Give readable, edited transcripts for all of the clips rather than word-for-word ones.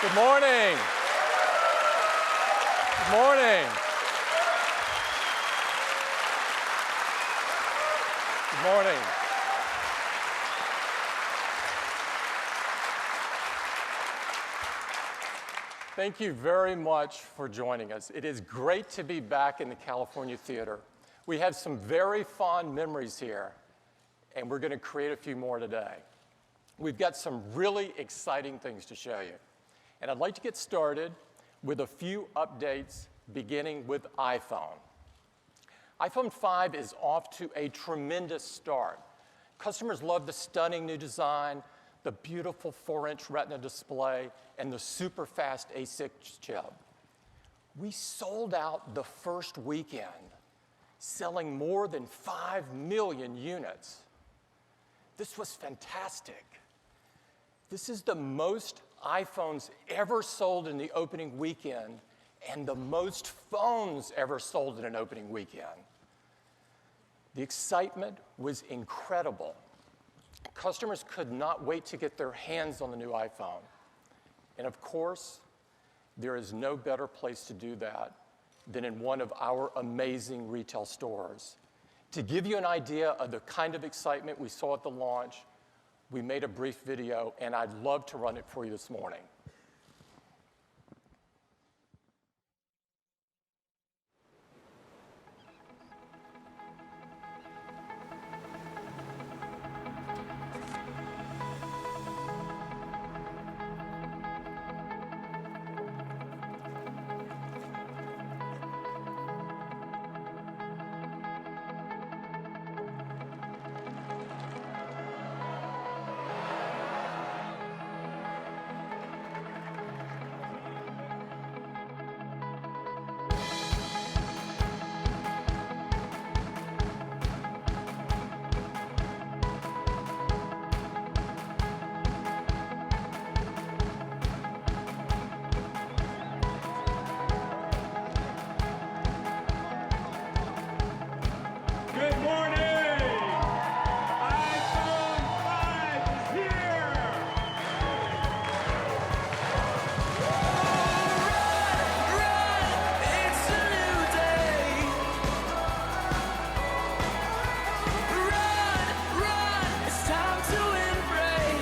Good morning. Good morning. Good morning. Thank you very much for joining us. It is great to be back in the California Theater. We have some very fond memories here, and we're going to create a few more today. We've got some really exciting things to show you. And I'd like to get started with a few updates, beginning with iPhone. iPhone 5 is off to a tremendous start. Customers love the stunning new design, the beautiful 4-inch Retina display, and the super fast A6 chip. We sold out the first weekend, selling more than 5 million units. This was fantastic. This is the most iPhones ever sold in the opening weekend and the most phones ever sold in an opening weekend. The excitement was incredible. Customers could not wait to get their hands on the new iPhone. And of course, there is no better place to do that than in one of our amazing retail stores. To give you an idea of the kind of excitement we saw at the launch, we made a brief video, and I'd love to run it for you this morning. Good morning! iPhone 5 is here! Run, it's a new day. Run, it's time to embrace.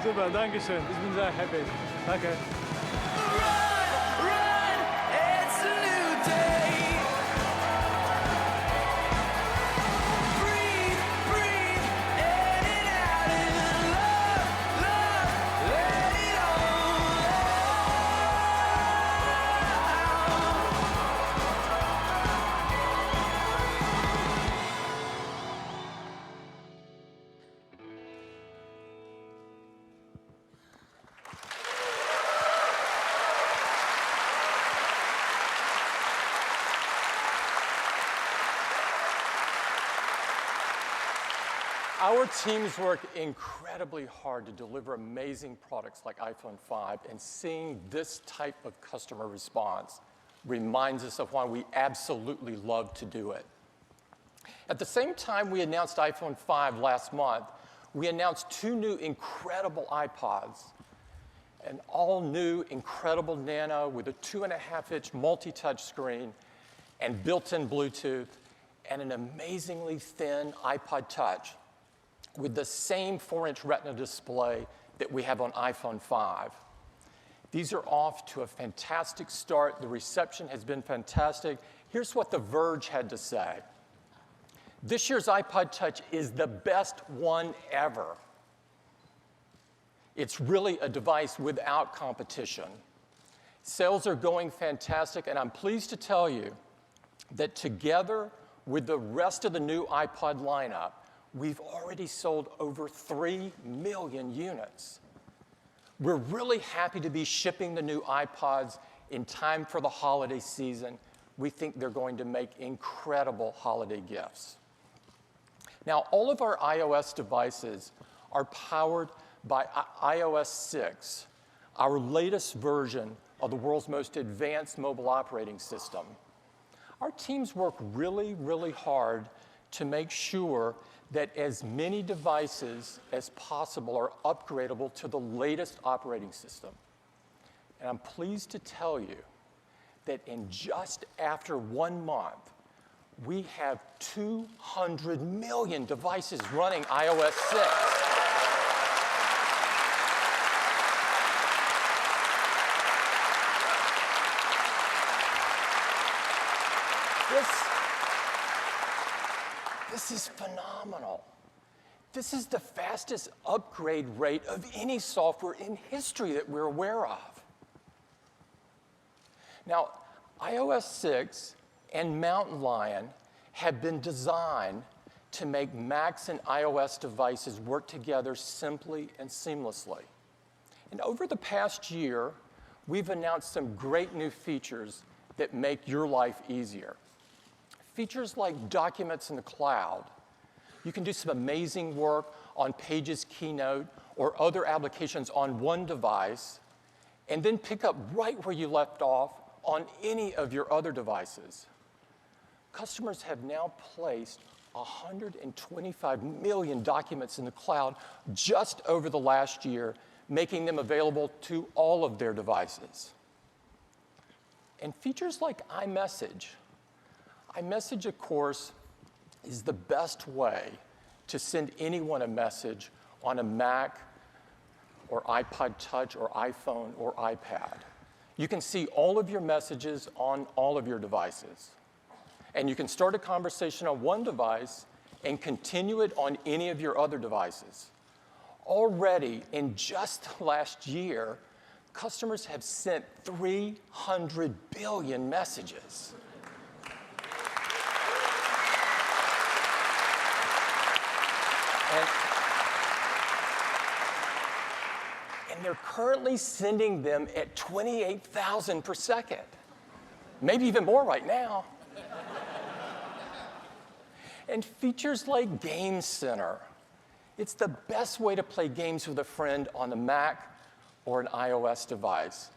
Super, danke schön. Ich bin sehr happy. Danke. Run, it's a new day. Breathe, in and out in love, let it all Our teams work incredibly hard to deliver amazing products like iPhone 5, and seeing this type of customer response reminds us of why we absolutely love to do it. At the same time we announced iPhone 5 last month, we announced 2 new incredible iPods, an all-new incredible Nano with a 2.5-inch multi-touch screen and built-in Bluetooth, and an amazingly thin iPod Touch with the same 4-inch Retina display that we have on iPhone 5. These are off to a fantastic start. The reception has been fantastic. Here's what The Verge had to say. This year's iPod Touch is the best one ever. It's really a device without competition. Sales are going fantastic, and I'm pleased to tell you that together with the rest of the new iPod lineup, we've already sold over 3 million units. We're really happy to be shipping the new iPods in time for the holiday season. We think they're going to make incredible holiday gifts. Now, all of our iOS devices are powered by iOS 6, our latest version of the world's most advanced mobile operating system. Our teams work really, really hard to make sure that as many devices as possible are upgradable to the latest operating system. And I'm pleased to tell you that in just after 1 month, we have 200 million devices running iOS 6. This is phenomenal. This is the fastest upgrade rate of any software in history that we're aware of. Now, iOS 6 and Mountain Lion have been designed to make Macs and iOS devices work together simply and seamlessly. And over the past year, we've announced some great new features that make your life easier. Features like Documents in the Cloud. You can do some amazing work on Pages, Keynote, or other applications on one device, and then pick up right where you left off on any of your other devices. Customers have now placed 125 million documents in the cloud just over the last year, making them available to all of their devices. And features like iMessage. iMessage, of course, is the best way to send anyone a message on a Mac or iPod Touch or iPhone or iPad. You can see all of your messages on all of your devices. And you can start a conversation on one device and continue it on any of your other devices. Already, in just last year, customers have sent 300 billion messages. And they're currently sending them at 28,000 per second. Maybe even more right now. And features like Game Center. It's the best way to play games with a friend on a Mac or an iOS device.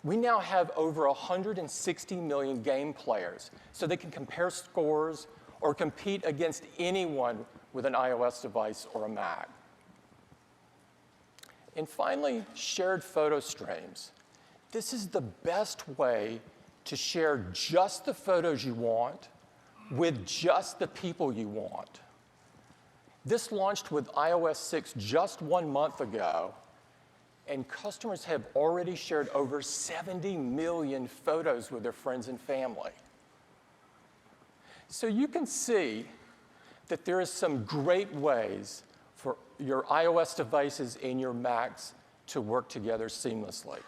We now have over 160 million game players, so they can compare scores or compete against anyone with an iOS device or a Mac. And finally, shared photo streams. This is the best way to share just the photos you want with just the people you want. This launched with iOS 6 just 1 month ago, and customers have already shared over 70 million photos with their friends and family. So you can see that there is some great ways for your iOS devices and your Macs to work together seamlessly.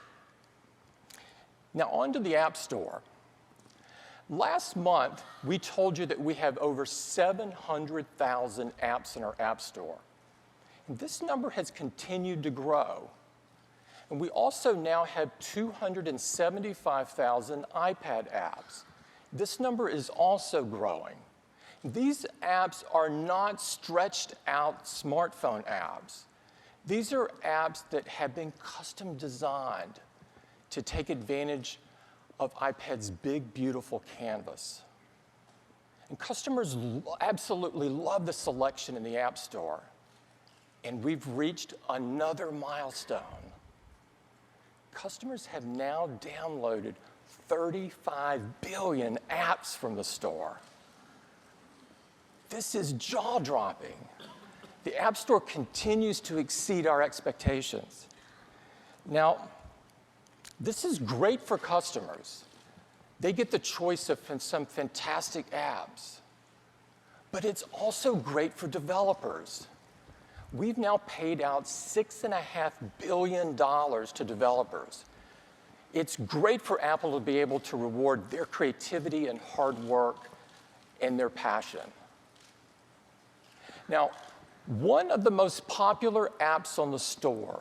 Now on to the App Store. Last month, we told you that we have over 700,000 apps in our App Store. And this number has continued to grow. And we also now have 275,000 iPad apps. This number is also growing. These apps are not stretched out smartphone apps. These are apps that have been custom designed to take advantage of iPad's big, beautiful canvas. And customers absolutely love the selection in the App Store. And we've reached another milestone. Customers have now downloaded 35 billion apps from the store. This is jaw-dropping. The App Store continues to exceed our expectations. Now, this is great for customers. They get the choice of some fantastic apps. But it's also great for developers. We've now paid out $6.5 billion to developers. It's great for Apple to be able to reward their creativity and hard work and their passion. Now, one of the most popular apps on the store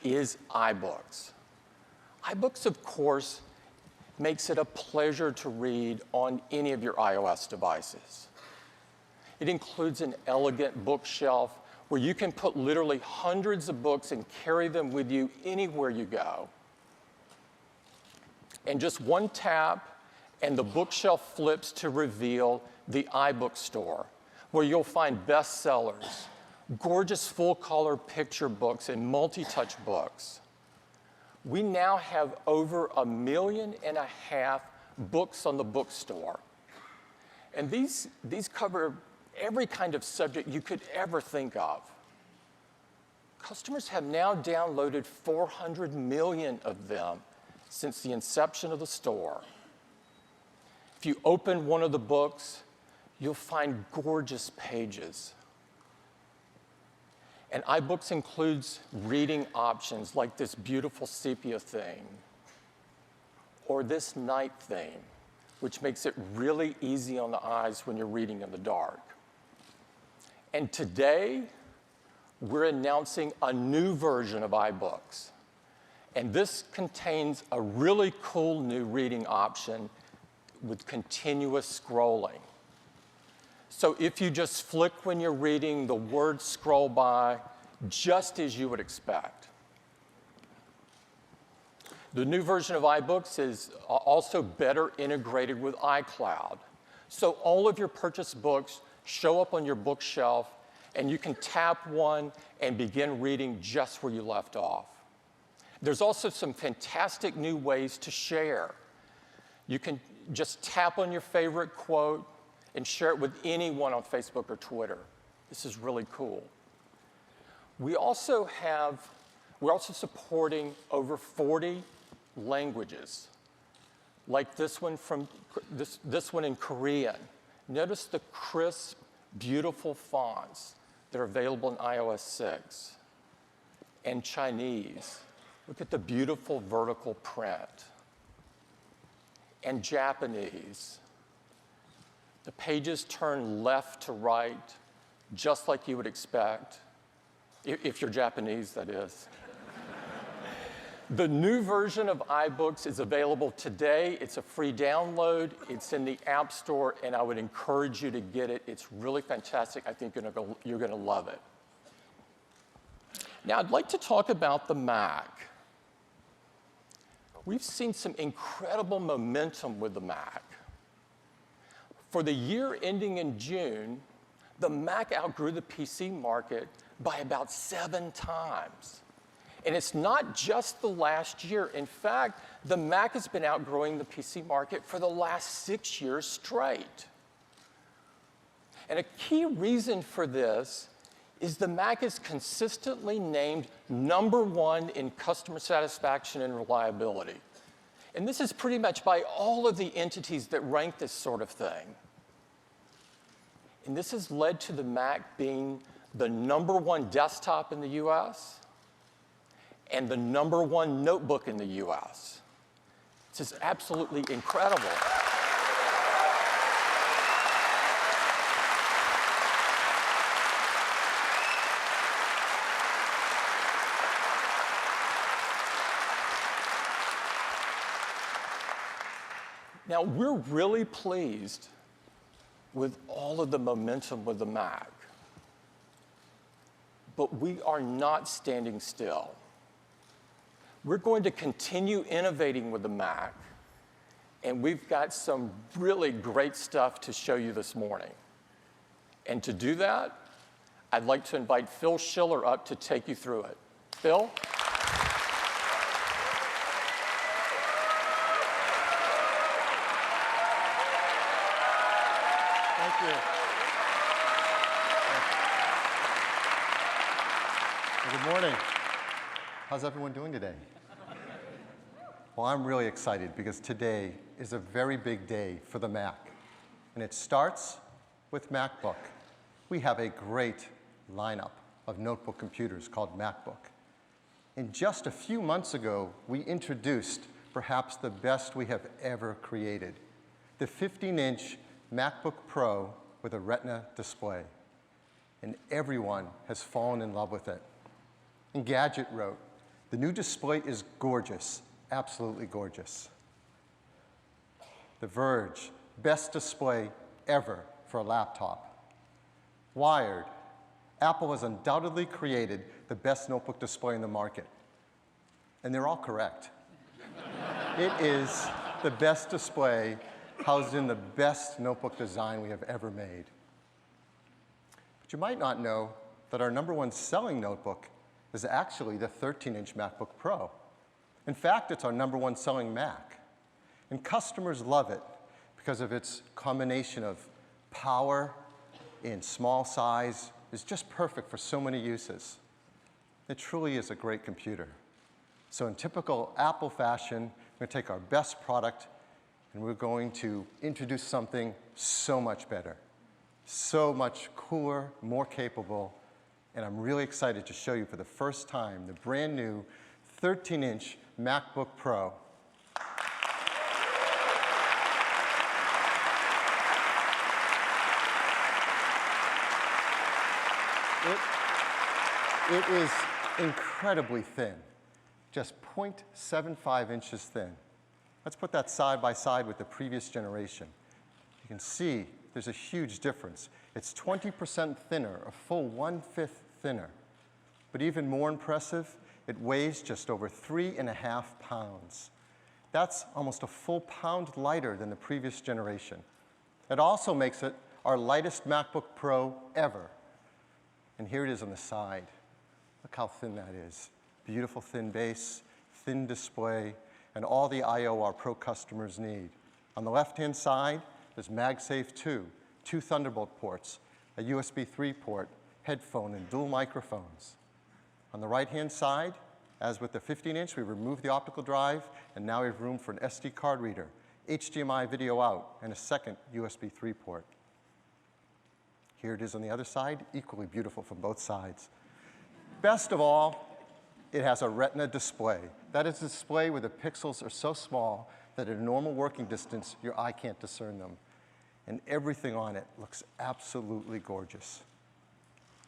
is iBooks. iBooks, of course, makes it a pleasure to read on any of your iOS devices. It includes an elegant bookshelf where you can put literally hundreds of books and carry them with you anywhere you go. And just one tap, and the bookshelf flips to reveal the iBook store, where you'll find bestsellers, gorgeous full-color picture books, and multi-touch books. We now have over 1.5 million books on the bookstore. And these cover every kind of subject you could ever think of. Customers have now downloaded 400 million of them since the inception of the store. If you open one of the books, you'll find gorgeous pages. And iBooks includes reading options like this beautiful sepia theme or this night theme, which makes it really easy on the eyes when you're reading in the dark. And today, we're announcing a new version of iBooks. And this contains a really cool new reading option with continuous scrolling. So if you just flick when you're reading, the words scroll by just as you would expect. The new version of iBooks is also better integrated with iCloud. So all of your purchased books show up on your bookshelf, and you can tap one and begin reading just where you left off. There's also some fantastic new ways to share. You can just tap on your favorite quote and share it with anyone on Facebook or Twitter. This is really cool. We're also supporting over 40 languages, like this one in Korean. Notice the crisp, beautiful fonts that are available in iOS 6. And Chinese. Look at the beautiful vertical print. And Japanese. The pages turn left to right, just like you would expect, if you're Japanese, that is. The new version of iBooks is available today. It's a free download. It's in the App Store, and I would encourage you to get it. It's really fantastic. I think you're going to love it. Now, I'd like to talk about the Mac. We've seen some incredible momentum with the Mac. For the year ending in June, the Mac outgrew the PC market by about 7 times. And it's not just the last year. In fact, the Mac has been outgrowing the PC market for the last 6 years straight. And a key reason for this is the Mac is consistently named #1 in customer satisfaction and reliability. And this is pretty much by all of the entities that rank this sort of thing. And this has led to the Mac being the #1 desktop in the US and the #1 notebook in the US. This is absolutely incredible. Now, we're really pleased with all of the momentum with the Mac. But we are not standing still. We're going to continue innovating with the Mac, and we've got some really great stuff to show you this morning. And to do that, I'd like to invite Phil Schiller up to take you through it. Phil? Thank you. Well, good morning. How's everyone doing today? Well, I'm really excited because today is a very big day for the Mac. And it starts with MacBook. We have a great lineup of notebook computers called MacBook. And just a few months ago, we introduced perhaps the best we have ever created, the 15-inch MacBook Pro with a Retina display. And everyone has fallen in love with it. Engadget wrote, The new display is gorgeous, absolutely gorgeous. The Verge, best display ever for a laptop. Wired, Apple has undoubtedly created the best notebook display in the market. And they're all correct. It is the best display housed in the best notebook design we have ever made. But you might not know that our #1 selling notebook is actually the 13-inch MacBook Pro. In fact, it's our #1 selling Mac. And customers love it because of its combination of power in small size. It's just perfect for so many uses. It truly is a great computer. So in typical Apple fashion, we're going to take our best product and we're going to introduce something so much better, so much cooler, more capable, and I'm really excited to show you for the first time the brand new 13-inch MacBook Pro. It is incredibly thin, just 0.75 inches thin. Let's put that side by side with the previous generation. You can see there's a huge difference. It's 20% thinner, a full 1/5 thinner. But even more impressive, it weighs just over 3.5 pounds. That's almost a full pound lighter than the previous generation. It also makes it our lightest MacBook Pro ever. And here it is on the side. Look how thin that is. Beautiful thin base, thin display, and all the I/O our Pro customers need. On the left-hand side, there's MagSafe 2, 2 Thunderbolt ports, a USB 3 port, headphone, and dual microphones. On the right-hand side, as with the 15-inch, we removed the optical drive, and now we have room for an SD card reader, HDMI video out, and a second USB 3 port. Here it is on the other side, equally beautiful from both sides. Best of all, it has a Retina display. That is a display where the pixels are so small that at a normal working distance, your eye can't discern them. And everything on it looks absolutely gorgeous.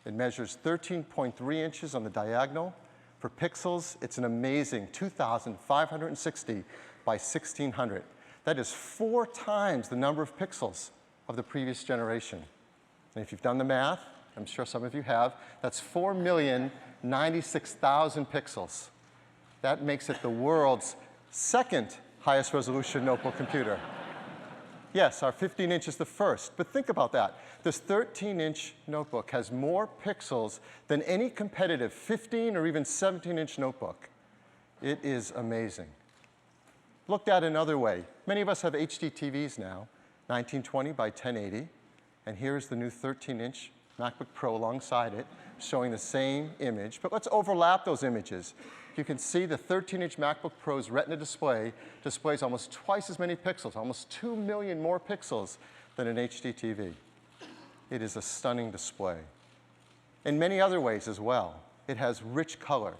It measures 13.3 inches on the diagonal. For pixels, it's an amazing 2,560 by 1,600. That is 4 times the number of pixels of the previous generation. And if you've done the math, I'm sure some of you have, that's 4,096,000 pixels. That makes it the world's second highest resolution notebook computer. Yes, our 15-inch is the first, but think about that. This 13-inch notebook has more pixels than any competitive 15 or even 17-inch notebook. It is amazing. Looked at another way, many of us have HD TVs now, 1920 by 1080, and here's the new 13-inch MacBook Pro alongside it, showing the same image, but let's overlap those images. You can see the 13-inch MacBook Pro's Retina display displays almost twice as many pixels, almost 2 million more pixels than an HD TV. It is a stunning display. In many other ways as well, it has rich color,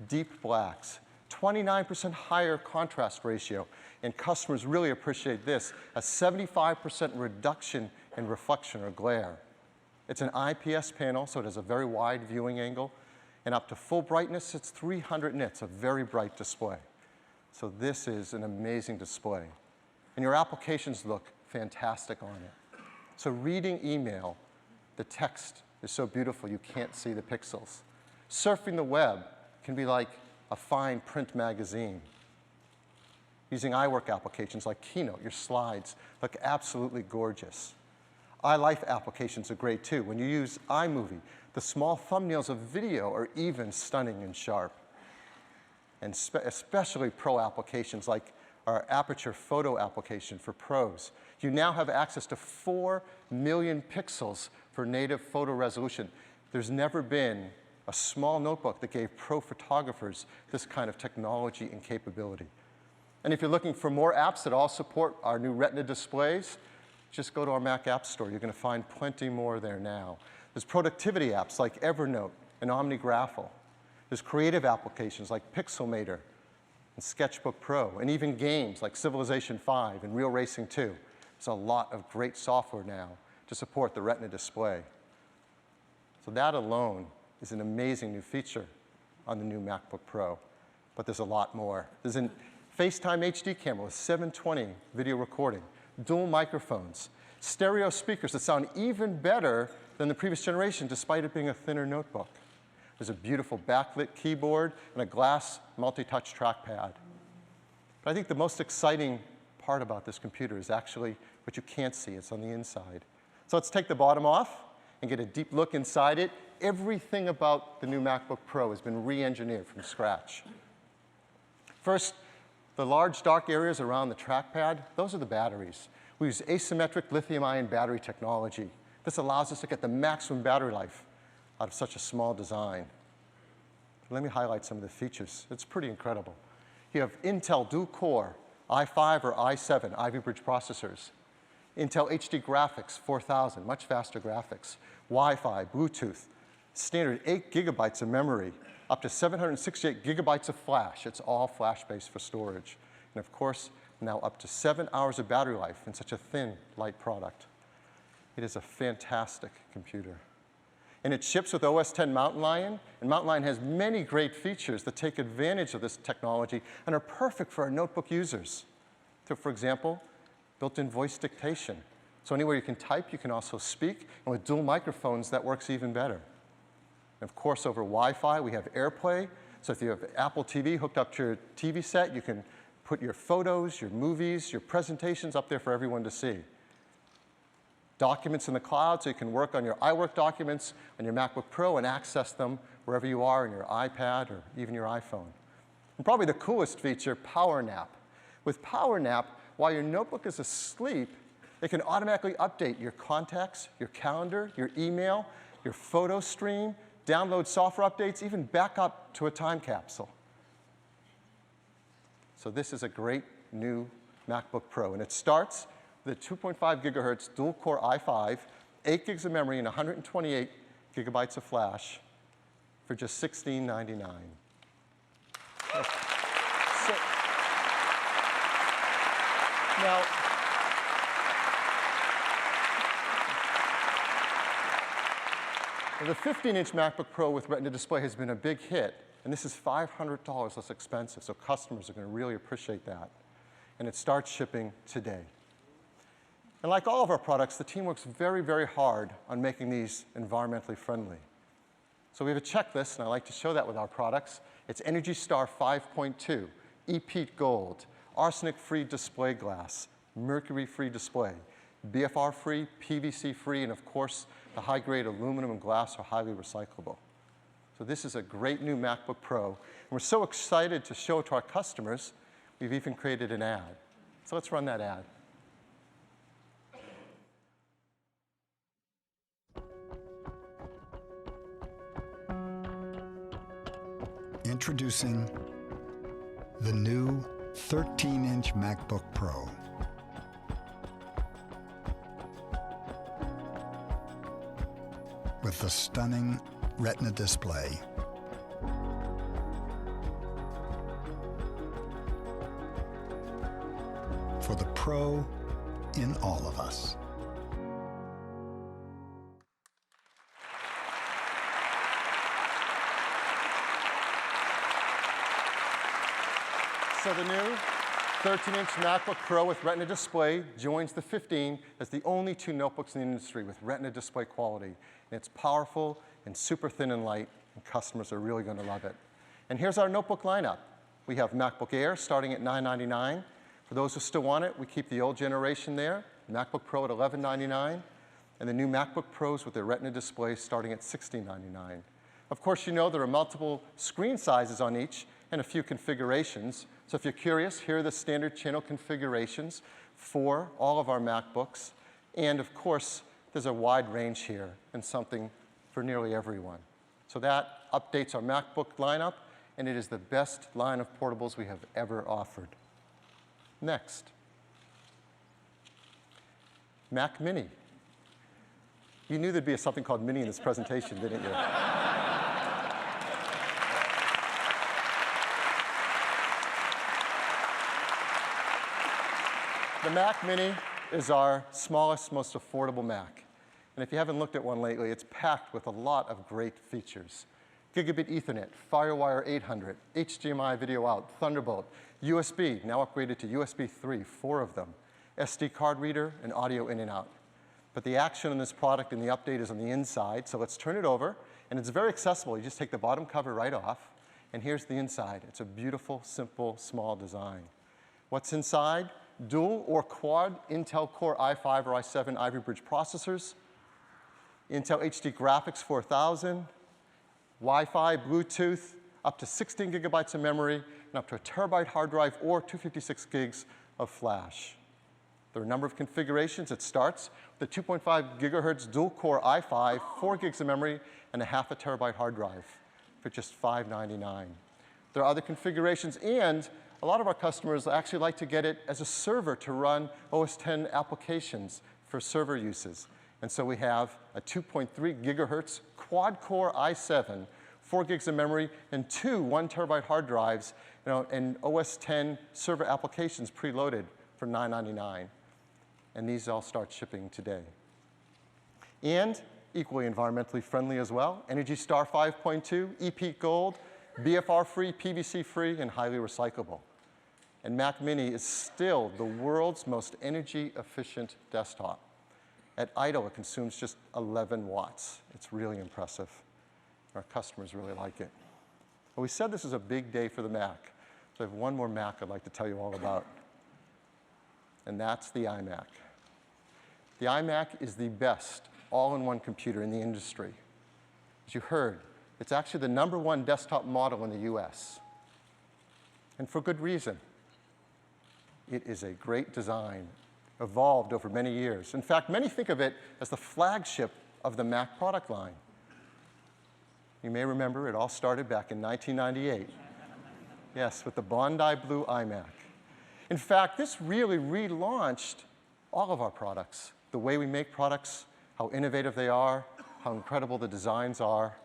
deep blacks, 29% higher contrast ratio, and customers really appreciate this, a 75% reduction in reflection or glare. It's an IPS panel, so it has a very wide viewing angle, and up to full brightness, it's 300 nits, a very bright display. So this is an amazing display. And your applications look fantastic on it. So reading email, the text is so beautiful you can't see the pixels. Surfing the web can be like a fine print magazine. Using iWork applications like Keynote, your slides look absolutely gorgeous. iLife applications are great too. When you use iMovie, the small thumbnails of video are even stunning and sharp. And especially pro applications like our Aperture photo application for pros. You now have access to 4 million pixels for native photo resolution. There's never been a small notebook that gave pro photographers this kind of technology and capability. And if you're looking for more apps that all support our new Retina displays, just go to our Mac App Store. You're going to find plenty more there now. There's productivity apps like Evernote and OmniGraffle. There's creative applications like Pixelmator and Sketchbook Pro, and even games like Civilization V and Real Racing 2. There's a lot of great software now to support the Retina display. So that alone is an amazing new feature on the new MacBook Pro. but there's a lot more. There's a FaceTime HD camera with 720 video recording, dual microphones, stereo speakers that sound even better than the previous generation despite it being a thinner notebook. There's a beautiful backlit keyboard and a glass multi-touch trackpad. But I think the most exciting part about this computer is actually what you can't see. It's on the inside. So let's take the bottom off and get a deep look inside it. Everything about the new MacBook Pro has been re-engineered from scratch. First, the large dark areas around the trackpad, those are the batteries. We use asymmetric lithium-ion battery technology. This allows us to get the maximum battery life out of such a small design. Let me highlight some of the features. It's pretty incredible. You have Intel dual-core i5 or i7 Ivy Bridge processors, Intel HD graphics 4000, much faster graphics, Wi-Fi, Bluetooth, standard 8 gigabytes of memory, up to 768 gigabytes of flash. It's all flash-based for storage. And of course, now up to 7 hours of battery life in such a thin, light product. It is a fantastic computer. And it ships with OS X Mountain Lion, and Mountain Lion has many great features that take advantage of this technology and are perfect for our notebook users. So for example, built-in voice dictation. So anywhere you can type, you can also speak, and with dual microphones, that works even better. And of course, over Wi-Fi, we have AirPlay. So if you have Apple TV hooked up to your TV set, you can put your photos, your movies, your presentations up there for everyone to see. Documents in the cloud, so you can work on your iWork documents on your MacBook Pro and access them wherever you are on your iPad or even your iPhone. And probably the coolest feature, Power Nap. With Power Nap, while your notebook is asleep, it can automatically update your contacts, your calendar, your email, your photo stream, download software updates, even back up to a time capsule. So this is a great new MacBook Pro, and it starts the 2.5 gigahertz dual-core i5, 8 gigs of memory, and 128 gigabytes of flash for just $16.99. Now, the 15-inch MacBook Pro with Retina display has been a big hit, and this is $500 less expensive, so customers are going to really appreciate that. And it starts shipping today. And like all of our products, the team works very, very hard on making these environmentally friendly. So we have a checklist, and I like to show that with our products. It's ENERGY STAR 5.2, EPEAT Gold, arsenic-free display glass, mercury-free display, BFR-free, PVC-free, and of course, the high-grade aluminum and glass are highly recyclable. So this is a great new MacBook Pro, and we're so excited to show it to our customers, we've even created an ad. So let's run that ad. Introducing the new 13-inch MacBook Pro. With the stunning Retina display, for the pro in all of us. So the new 13-inch MacBook Pro with Retina display joins the 15 as the only two notebooks in the industry with Retina display quality. And it's powerful and super thin and light, and customers are really going to love it. And here's our notebook lineup. We have MacBook Air starting at $999. For those who still want it, we keep the old generation there, MacBook Pro at $1199, and the new MacBook Pros with their Retina displays starting at $1699. Of course, you know there are multiple screen sizes on each and a few configurations. So if you're curious, here are the standard channel configurations for all of our MacBooks. And of course, there's a wide range here and something for nearly everyone. So that updates our MacBook lineup, and it is the best line of portables we have ever offered. Next, Mac Mini. You knew there'd be something called Mini in this presentation, didn't you? The Mac Mini is our smallest, most affordable Mac. And if you haven't looked at one lately, it's packed with a lot of great features. Gigabit Ethernet, FireWire 800, HDMI video out, Thunderbolt, USB, now upgraded to USB 3, 4 of them, SD card reader, and audio in and out. But the action on this product and the update is on the inside, so let's turn it over. And it's very accessible. You just take the bottom cover right off, and here's the inside. It's a beautiful, simple, small design. What's inside? Dual or quad Intel Core i5 or i7 Ivy Bridge processors, Intel HD Graphics 4000, Wi-Fi, Bluetooth, up to 16 gigabytes of memory, and up to a terabyte hard drive or 256 gigs of flash. There are a number of configurations. It starts with a 2.5 gigahertz dual-core i5, 4 gigs of memory, and a half a terabyte hard drive for just $599. There are other configurations, and a lot of our customers actually like to get it as a server to run OS X applications for server uses. And so we have a 2.3 gigahertz quad-core i7, 4 gigs of memory, and 2 1 terabyte hard drives, and OS X server applications preloaded for $999. And these all start shipping today. And equally environmentally friendly as well, Energy Star 5.2, EPEAT Gold, BFR-free, PVC-free, and highly recyclable. And Mac Mini is still the world's most energy-efficient desktop. At idle, it consumes just 11 watts. It's really impressive. Our customers really like it. Well, we said this is a big day for the Mac, so I have one more Mac I'd like to tell you all about, and that's the iMac. The iMac is the best all-in-one computer in the industry. As you heard, it's actually the #1 desktop model in the US. And for good reason. It is a great design, evolved over many years. In fact, many think of it as the flagship of the Mac product line. You may remember it all started back in 1998. Yes, with the Bondi Blue iMac. In fact, this really relaunched all of our products, the way we make products, how innovative they are, how incredible the designs are.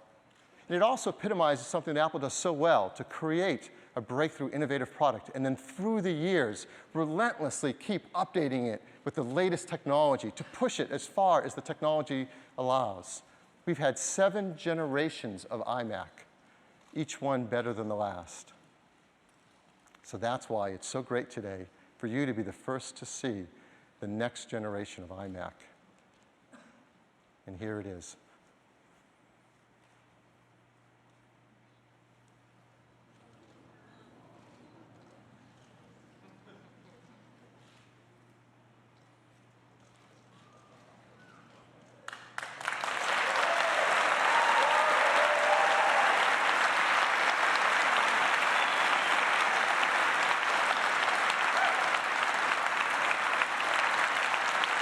And it also epitomizes something that Apple does so well, to create a breakthrough innovative product, and then through the years, relentlessly keep updating it with the latest technology to push it as far as the technology allows. We've had 7 generations of iMac, each one better than the last. So that's why it's so great today for you to be the first to see the next generation of iMac. And here it is.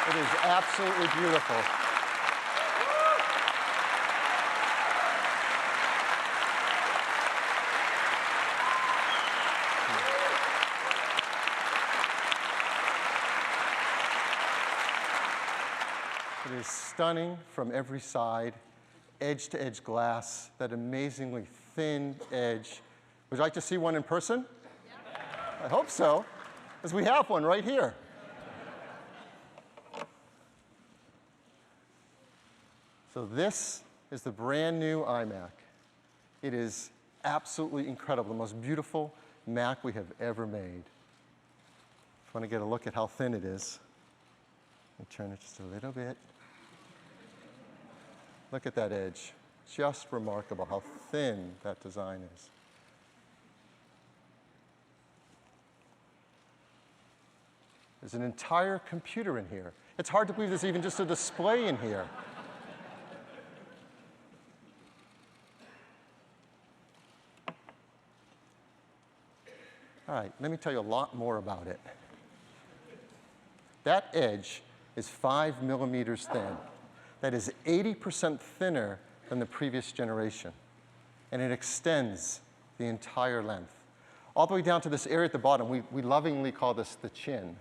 It is absolutely beautiful. It is stunning from every side, edge-to-edge glass, that amazingly thin edge. Would you like to see one in person? I hope so, because we have one right here. So this is the brand new iMac. It is absolutely incredible, the most beautiful Mac we have ever made. If you want to get a look at how thin it is, let me turn it just a little bit. Look at that edge. Just remarkable how thin that design is. There's an entire computer in here. It's hard to believe there's even just a display in here. All right, let me tell you a lot more about it. That edge is 5 millimeters thin. That is 80% thinner than the previous generation. And it extends the entire length. All the way down to this area at the bottom, we lovingly call this the chin.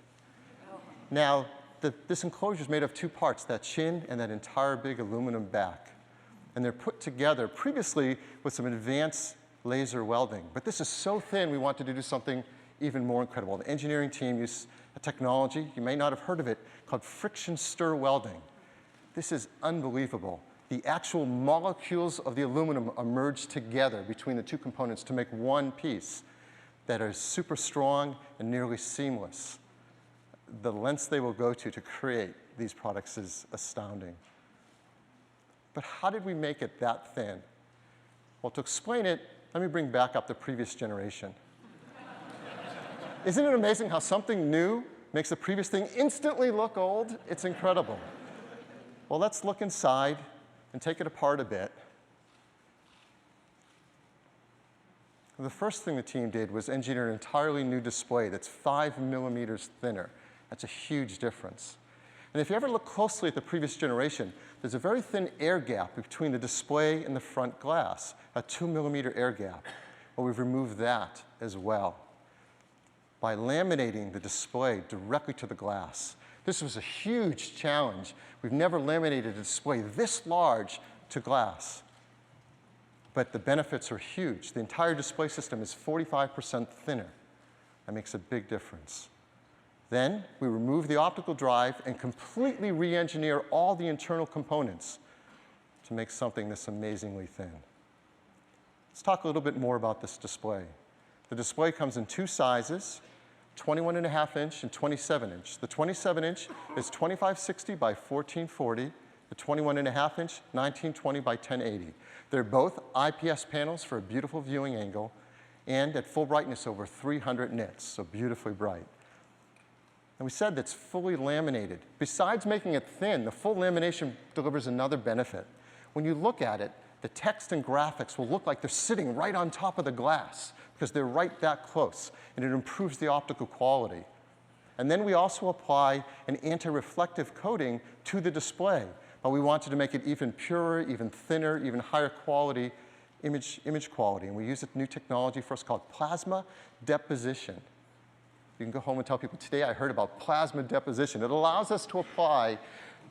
Now, this enclosure is made of 2 parts, that chin and that entire big aluminum back. And they're put together previously with some advanced laser welding. But this is so thin, we wanted to do something even more incredible. The engineering team used a technology, you may not have heard of it, called friction stir welding. This is unbelievable. the actual molecules of the aluminum are merged together between the two components to make one piece that are super strong and nearly seamless. The lengths they will go to create these products is astounding. But how did we make it that thin? Well, to explain it, let me bring back up the previous generation. Isn't it amazing how something new makes the previous thing instantly look old? It's incredible. Well, let's look inside and take it apart a bit. The first thing the team did was engineer an entirely new display that's 5 millimeters thinner. That's a huge difference. And if you ever look closely at the previous generation, there's a very thin air gap between the display and the front glass, a 2-millimeter air gap. Well, we've removed that as well by laminating the display directly to the glass. This was a huge challenge. We've never laminated a display this large to glass. But the benefits are huge. The entire display system is 45% thinner. That makes a big difference. Then we remove the optical drive and completely re-engineer all the internal components to make something this amazingly thin. Let's talk a little bit more about this display. The display comes in two sizes, 21.5-inch and 27-inch. The 27-inch is 2560 by 1440. The 21.5-inch, 1920 by 1080. They're both IPS panels for a beautiful viewing angle and at full brightness over 300 nits, so beautifully bright. And we said that's fully laminated. Besides making it thin, the full lamination delivers another benefit. When you look at it, the text and graphics will look like they're sitting right on top of the glass because they're right that close, and it improves the optical quality. And then we also apply an anti-reflective coating to the display, but we wanted to make it even purer, even thinner, even higher quality image quality. And we use a new technology for us called plasma deposition. You can go home and tell people, today I heard about plasma deposition. It allows us to apply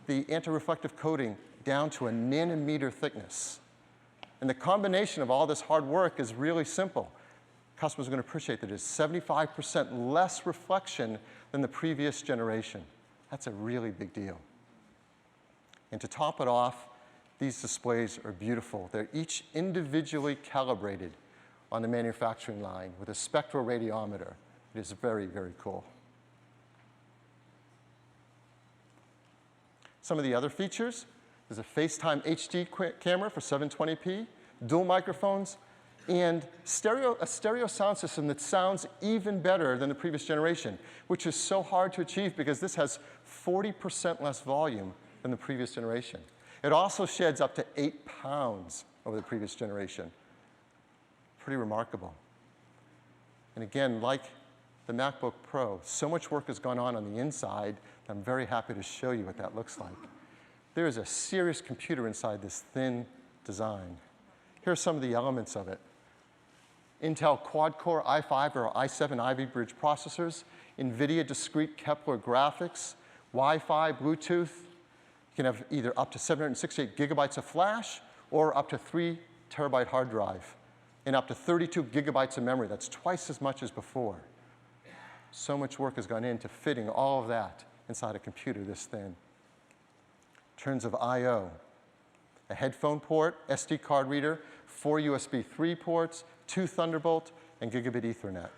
the anti-reflective coating down to a nanometer thickness. And the combination of all this hard work is really simple. Customers are going to appreciate that it's 75% less reflection than the previous generation. That's a really big deal. And to top it off, these displays are beautiful. They're each individually calibrated on the manufacturing line with a spectroradiometer. It is very, very cool. Some of the other features, there's a FaceTime HD camera for 720p, dual microphones, and a stereo sound system that sounds even better than the previous generation, which is so hard to achieve because this has 40% less volume than the previous generation. It also sheds up to 8 pounds over the previous generation. Pretty remarkable. And again, like the MacBook Pro, so much work has gone on the inside that I'm very happy to show you what that looks like. There is a serious computer inside this thin design. Here are some of the elements of it. Intel quad-core i5 or i7 Ivy Bridge processors, NVIDIA discrete Kepler graphics, Wi-Fi, Bluetooth. You can have either up to 768 gigabytes of flash or up to 3 terabyte hard drive and up to 32 gigabytes of memory. That's twice as much as before. So much work has gone into fitting all of that inside a computer this thin. In terms of I/O, a headphone port, SD card reader, 4 USB 3 ports, 2 Thunderbolt, and gigabit Ethernet.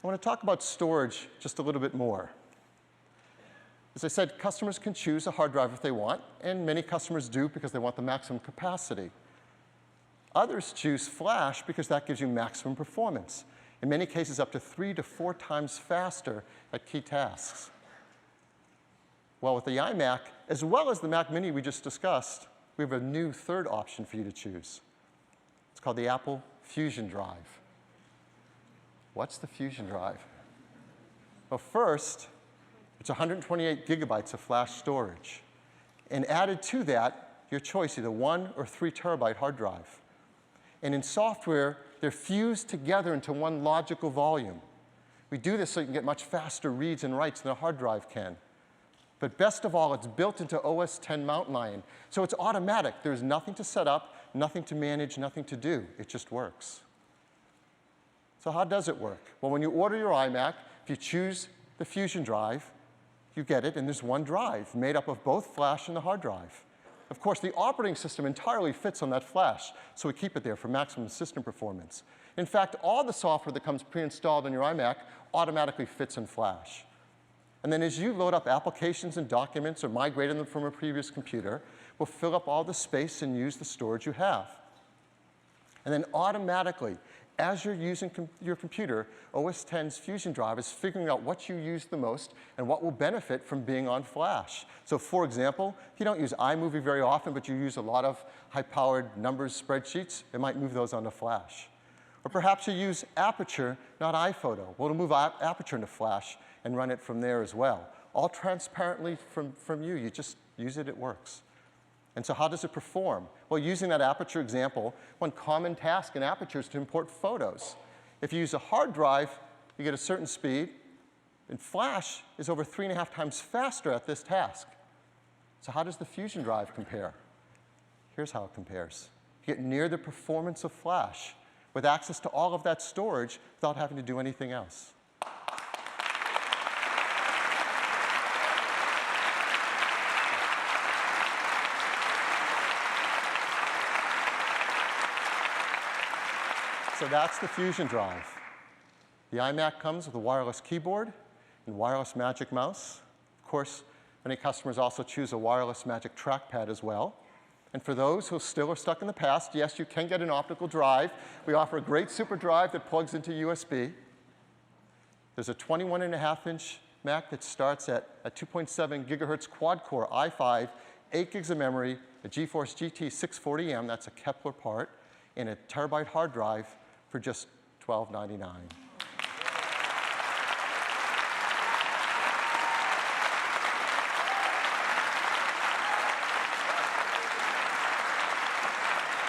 I want to talk about storage just a little bit more. As I said, customers can choose a hard drive if they want, and many customers do because they want the maximum capacity. Others choose flash because that gives you maximum performance. In many cases, up to 3 to 4 times faster at key tasks. Well, with the iMac, as well as the Mac Mini we just discussed, we have a new third option for you to choose. It's called the Apple Fusion Drive. What's the Fusion Drive? Well, first, it's 128 gigabytes of flash storage. And added to that, your choice, either 1 or 3 terabyte hard drive. And in software, they're fused together into one logical volume. We do this so you can get much faster reads and writes than a hard drive can. But best of all, it's built into OS X Mountain Lion. So it's automatic. There's nothing to set up, nothing to manage, nothing to do. It just works. So how does it work? Well, when you order your iMac, if you choose the Fusion Drive, you get it, and there's one drive made up of both flash and the hard drive. Of course, the operating system entirely fits on that flash, so we keep it there for maximum system performance. In fact, all the software that comes pre-installed on your iMac automatically fits in flash. And then as you load up applications and documents or migrate them from a previous computer, we'll fill up all the space and use the storage you have. And then automatically, as you're using your computer, OS X's Fusion Drive is figuring out what you use the most and what will benefit from being on flash. So for example, if you don't use iMovie very often, but you use a lot of high-powered numbers spreadsheets, it might move those onto flash. Or perhaps you use Aperture, not iPhoto. Well, it'll move Aperture into flash and run it from there as well. All transparently from you. You just use it, it works. And so how does it perform? Well, using that Aperture example, one common task in Aperture is to import photos. If you use a hard drive, you get a certain speed, and Flash is over 3.5 times faster at this task. So how does the Fusion Drive compare? Here's how it compares. You get near the performance of Flash with access to all of that storage without having to do anything else. So that's the Fusion Drive. The iMac comes with a wireless keyboard and wireless Magic Mouse. Of course, many customers also choose a wireless Magic Trackpad as well. And for those who still are stuck in the past, yes, you can get an optical drive. We offer a great super drive that plugs into USB. There's a 21.5-inch Mac that starts at a 2.7 gigahertz quad-core i5, 8 gigs of memory, a GeForce GT 640M, that's a Kepler part, and a terabyte hard drive for just $12.99.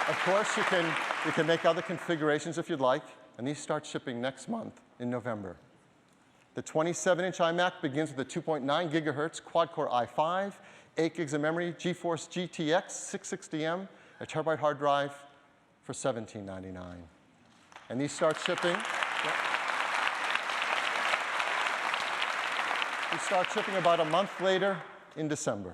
Of course, you can make other configurations if you'd like, and these start shipping next month in November. The 27-inch iMac begins with a 2.9 gigahertz quad-core i5, 8 gigs of memory, GeForce GTX 660M, a terabyte hard drive for $17.99. And these start shipping. We start shipping about a month later in December.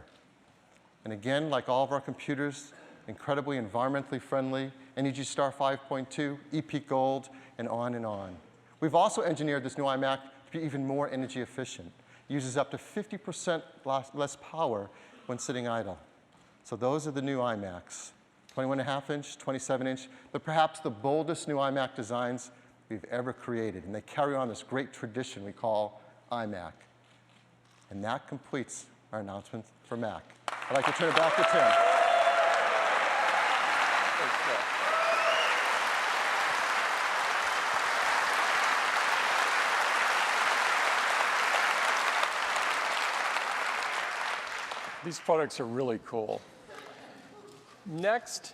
And again, like all of our computers, incredibly environmentally friendly, Energy Star 5.2, EPEAT Gold, and on and on. We've also engineered this new iMac to be even more energy efficient. It uses up to 50% less power when sitting idle. So those are the new iMacs. 21.5-inch, 27-inch, but perhaps the boldest new iMac designs we've ever created. And they carry on this great tradition we call iMac. And that completes our announcement for Mac. I'd like to turn it back to Tim. These products are really cool. Next,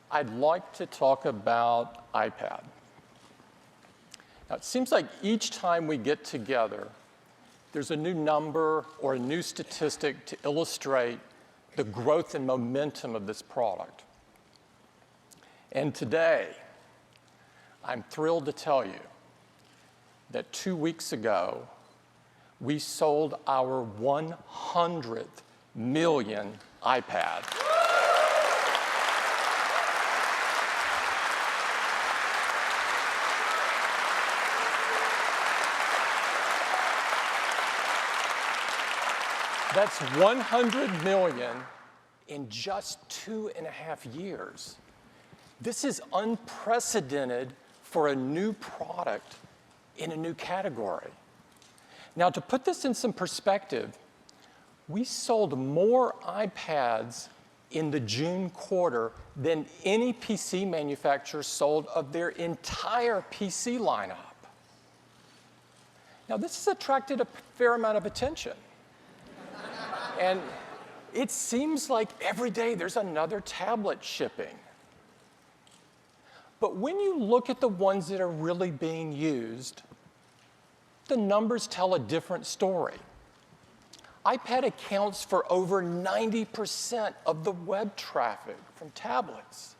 I'd like to talk about iPad. Now, it seems like each time we get together, there's a new number or a new statistic to illustrate the growth and momentum of this product. And today, I'm thrilled to tell you that 2 weeks ago, we sold our 100th million iPad. That's 100 million in just 2.5 years. This is unprecedented for a new product in a new category. Now, to put this in some perspective, we sold more iPads in the June quarter than any PC manufacturer sold of their entire PC lineup. Now, this has attracted a fair amount of attention. And it seems like every day there's another tablet shipping. But when you look at the ones that are really being used, the numbers tell a different story. iPad accounts for over 90% of the web traffic from tablets.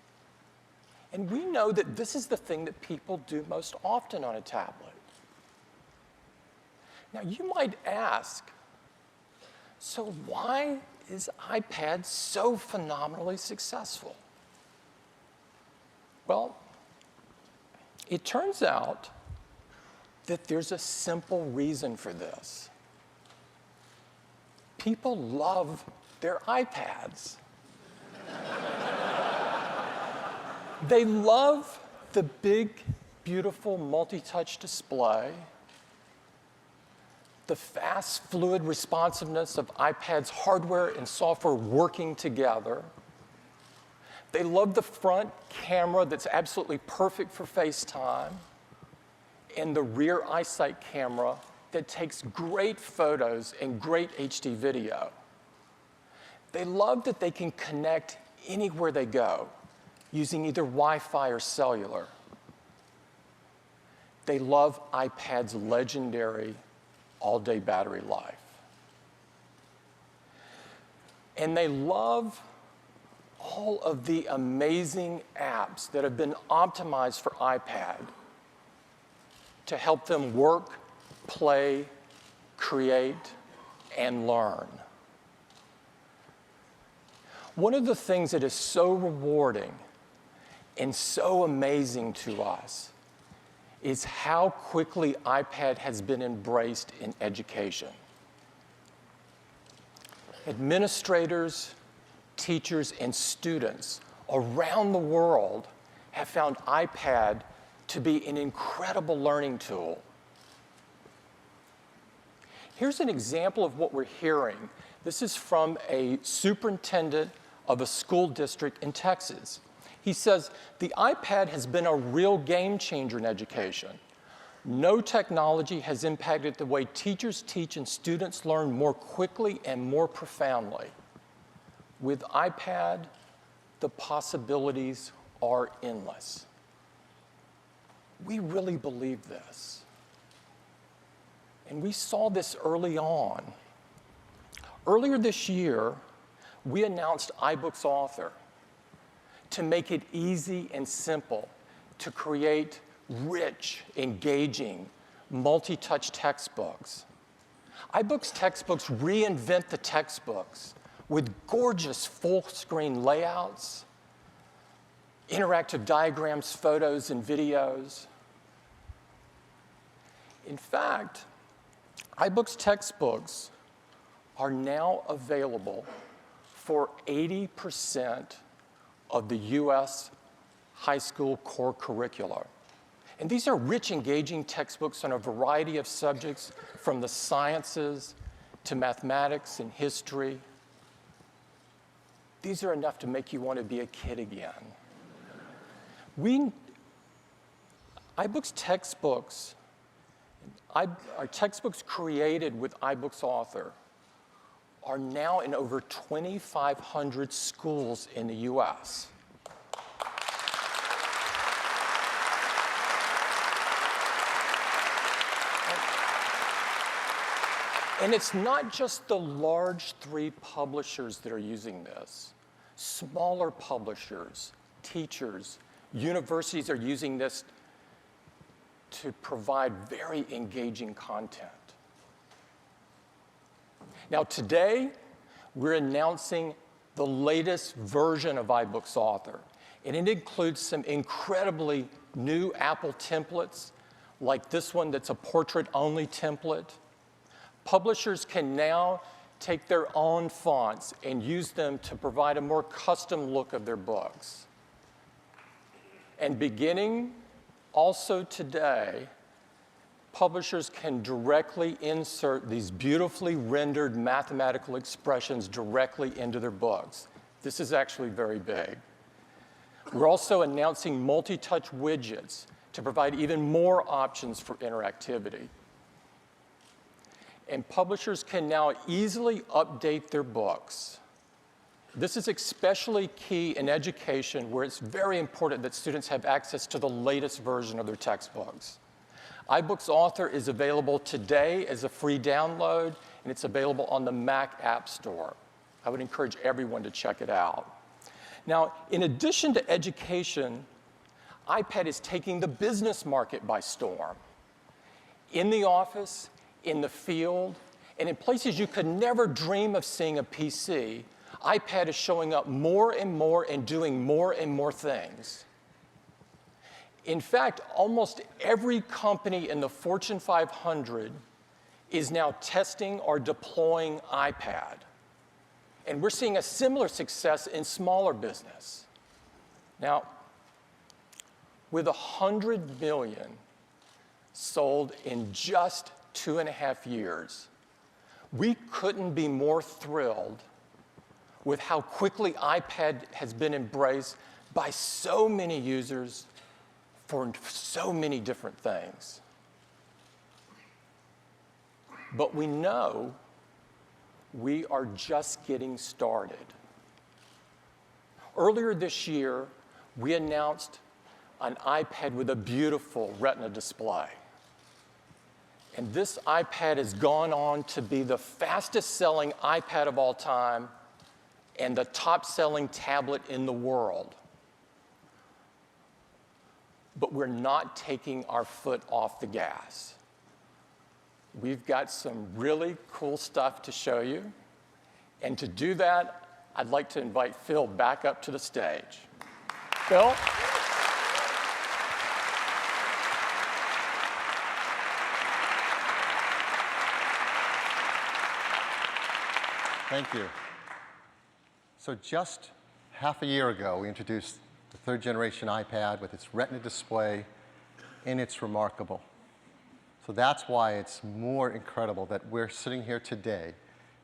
And we know that this is the thing that people do most often on a tablet. Now, you might ask, So why is iPad so phenomenally successful? Well, it turns out that there's a simple reason for this. People love their iPads. They love the big, beautiful multi-touch display, the fast, fluid responsiveness of iPad's hardware and software working together. They love the front camera that's absolutely perfect for FaceTime, and the rear iSight camera that takes great photos and great HD video. They love that they can connect anywhere they go using either Wi-Fi or cellular. They love iPad's legendary all-day battery life. And they love all of the amazing apps that have been optimized for iPad to help them work, play, create, and learn. One of the things that is so rewarding and so amazing to us is how quickly iPad has been embraced in education. Administrators, teachers, and students around the world have found iPad to be an incredible learning tool. Here's an example of what we're hearing. This is from a superintendent of a school district in Texas. He says, the iPad has been a real game changer in education. No technology has impacted the way teachers teach and students learn more quickly and more profoundly. With iPad, the possibilities are endless. We really believe this. And we saw this early on. Earlier this year, we announced iBooks Author to make it easy and simple to create rich, engaging, multi-touch textbooks. iBooks textbooks reinvent the textbooks with gorgeous full-screen layouts, interactive diagrams, photos, and videos. In fact, iBooks textbooks are now available for 80% of the US high school core curricula. And these are rich, engaging textbooks on a variety of subjects, from the sciences to mathematics and history. These are enough to make you want to be a kid again. iBooks textbooks, our textbooks created with iBooks Author are now in over 2,500 schools in the US. And it's not just the large 3 publishers that are using this. Smaller publishers, teachers, universities are using this to provide very engaging content. Now today, we're announcing the latest version of iBooks Author, and it includes some incredibly new Apple templates, like this one that's a portrait-only template. Publishers can now take their own fonts and use them to provide a more custom look of their books. And beginning also today, publishers can directly insert these beautifully rendered mathematical expressions directly into their books. This is actually very big. We're also announcing multi-touch widgets to provide even more options for interactivity. And publishers can now easily update their books. This is especially key in education, where it's very important that students have access to the latest version of their textbooks. iBooks Author is available today as a free download, and it's available on the Mac App Store. I would encourage everyone to check it out. Now, in addition to education, iPad is taking the business market by storm. In the office, in the field, And in places you could never dream of seeing a PC, iPad is showing up more and more and doing more and more things. In fact, almost every company in the Fortune 500 is now testing or deploying iPad. And we're seeing a similar success in smaller business. Now, with 100 million sold in just 2.5 years, we couldn't be more thrilled with how quickly iPad has been embraced by so many users for so many different things. But we know we are just getting started. Earlier this year, we announced an iPad with a beautiful Retina display. And this iPad has gone on to be the fastest-selling iPad of all time and the top-selling tablet in the world. But we're not taking our foot off the gas. We've got some really cool stuff to show you. And to do that, I'd like to invite Phil back up to the stage. Phil? Thank you. So just half a year ago, we introduced the third generation iPad with its Retina display, and it's remarkable. So that's why it's more incredible that we're sitting here today,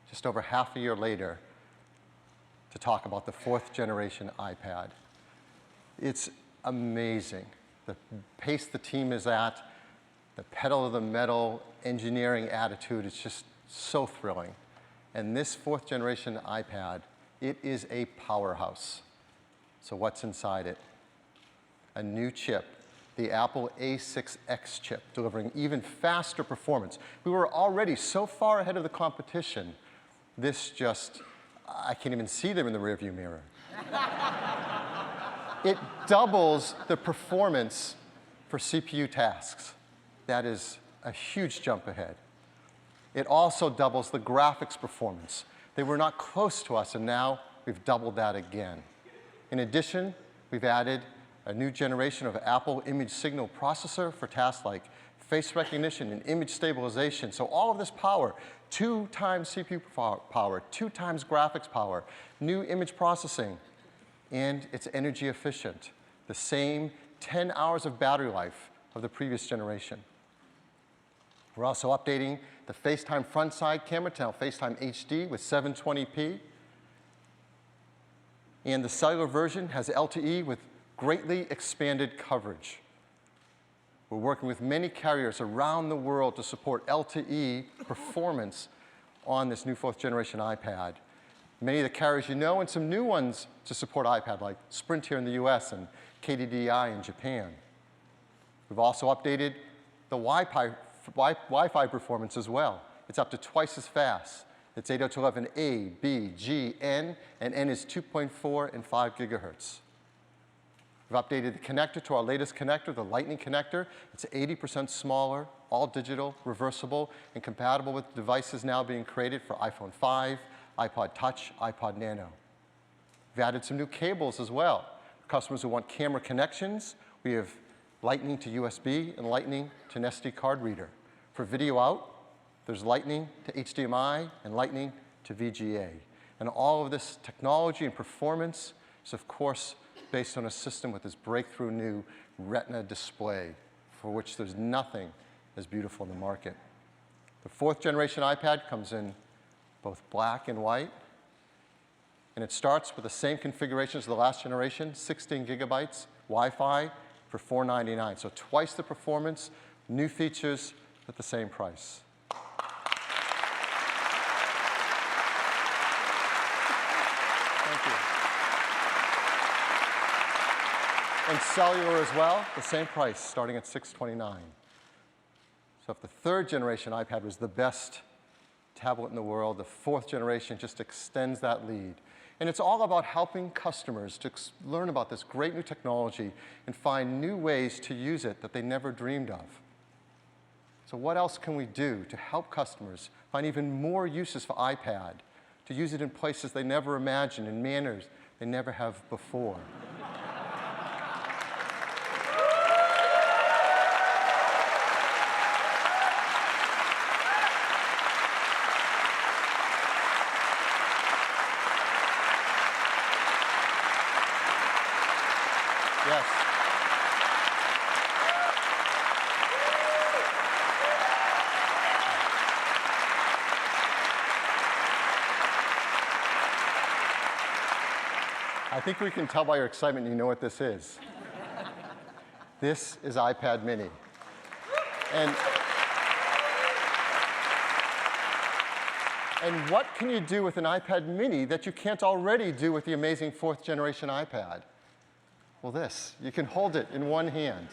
just over half a year later, to talk about the fourth generation iPad. It's amazing the pace the team is at, the pedal to the metal engineering attitude. It's just so thrilling. And this fourth generation iPad, it is a powerhouse. So what's inside it? A new chip, the Apple A6X chip, delivering even faster performance. We were already so far ahead of the competition, I can't even see them in the rearview mirror. It doubles the performance for CPU tasks. That is a huge jump ahead. It also doubles the graphics performance. They were not close to us, and now we've doubled that again. In addition, we've added a new generation of Apple image signal processor for tasks like face recognition and image stabilization. So all of this power, 2 times CPU power, 2 times graphics power, new image processing, and it's energy efficient. The same 10 hours of battery life of the previous generation. We're also updating the FaceTime front side camera to now FaceTime HD with 720p. And the cellular version has LTE with greatly expanded coverage. We're working with many carriers around the world to support LTE performance on this new fourth generation iPad. Many of the carriers you know, and some new ones to support iPad, like Sprint here in the US and KDDI in Japan. We've also updated the Wi-Fi performance as well. It's up to twice as fast. It's 802.11a, b, g, n, and n is 2.4 and 5 gigahertz. We've updated the connector to our latest connector, the Lightning connector. It's 80% smaller, all digital, reversible, and compatible with devices now being created for iPhone 5, iPod Touch, iPod Nano. We've added some new cables as well. For customers who want camera connections, we have Lightning to USB and Lightning to an SD card reader. For video out, there's Lightning to HDMI and Lightning to VGA. And all of this technology and performance is, of course, based on a system with this breakthrough new Retina display, for which there's nothing as beautiful in the market. The fourth generation iPad comes in both black and white, and it starts with the same configuration as the last generation, 16 gigabytes, Wi-Fi for $499. So twice the performance, new features at the same price. Thank you. And cellular as well, the same price, starting at $629. So if the third generation iPad was the best tablet in the world, the fourth generation just extends that lead. And it's all about helping customers to learn about this great new technology and find new ways to use it that they never dreamed of. So what else can we do to help customers find even more uses for iPad, to use it in places they never imagined, in manners they never have before? Yes. I think we can tell by your excitement you know what this is. This is iPad mini. And what can you do with an iPad mini that you can't already do with the amazing 4th generation iPad? Well, this. You can hold it in one hand.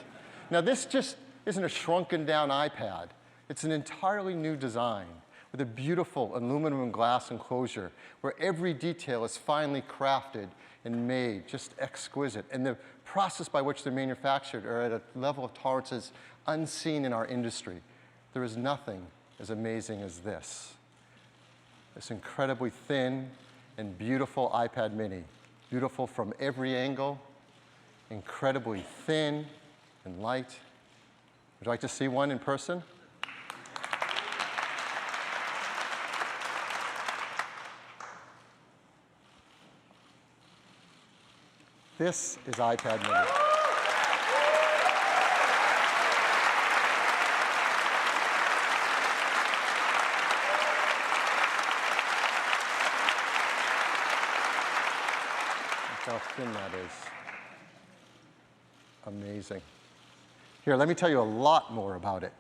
Now, this just isn't a shrunken down iPad. It's an entirely new design with a beautiful aluminum and glass enclosure where every detail is finely crafted and made, just exquisite. And the process by which they're manufactured are at a level of tolerances unseen in our industry. There is nothing as amazing as this. This incredibly thin and beautiful iPad mini. Beautiful from every angle, incredibly thin and light. Would you like to see one in person? This is iPad mini. Look how thin that is. Amazing. Here, let me tell you a lot more about it.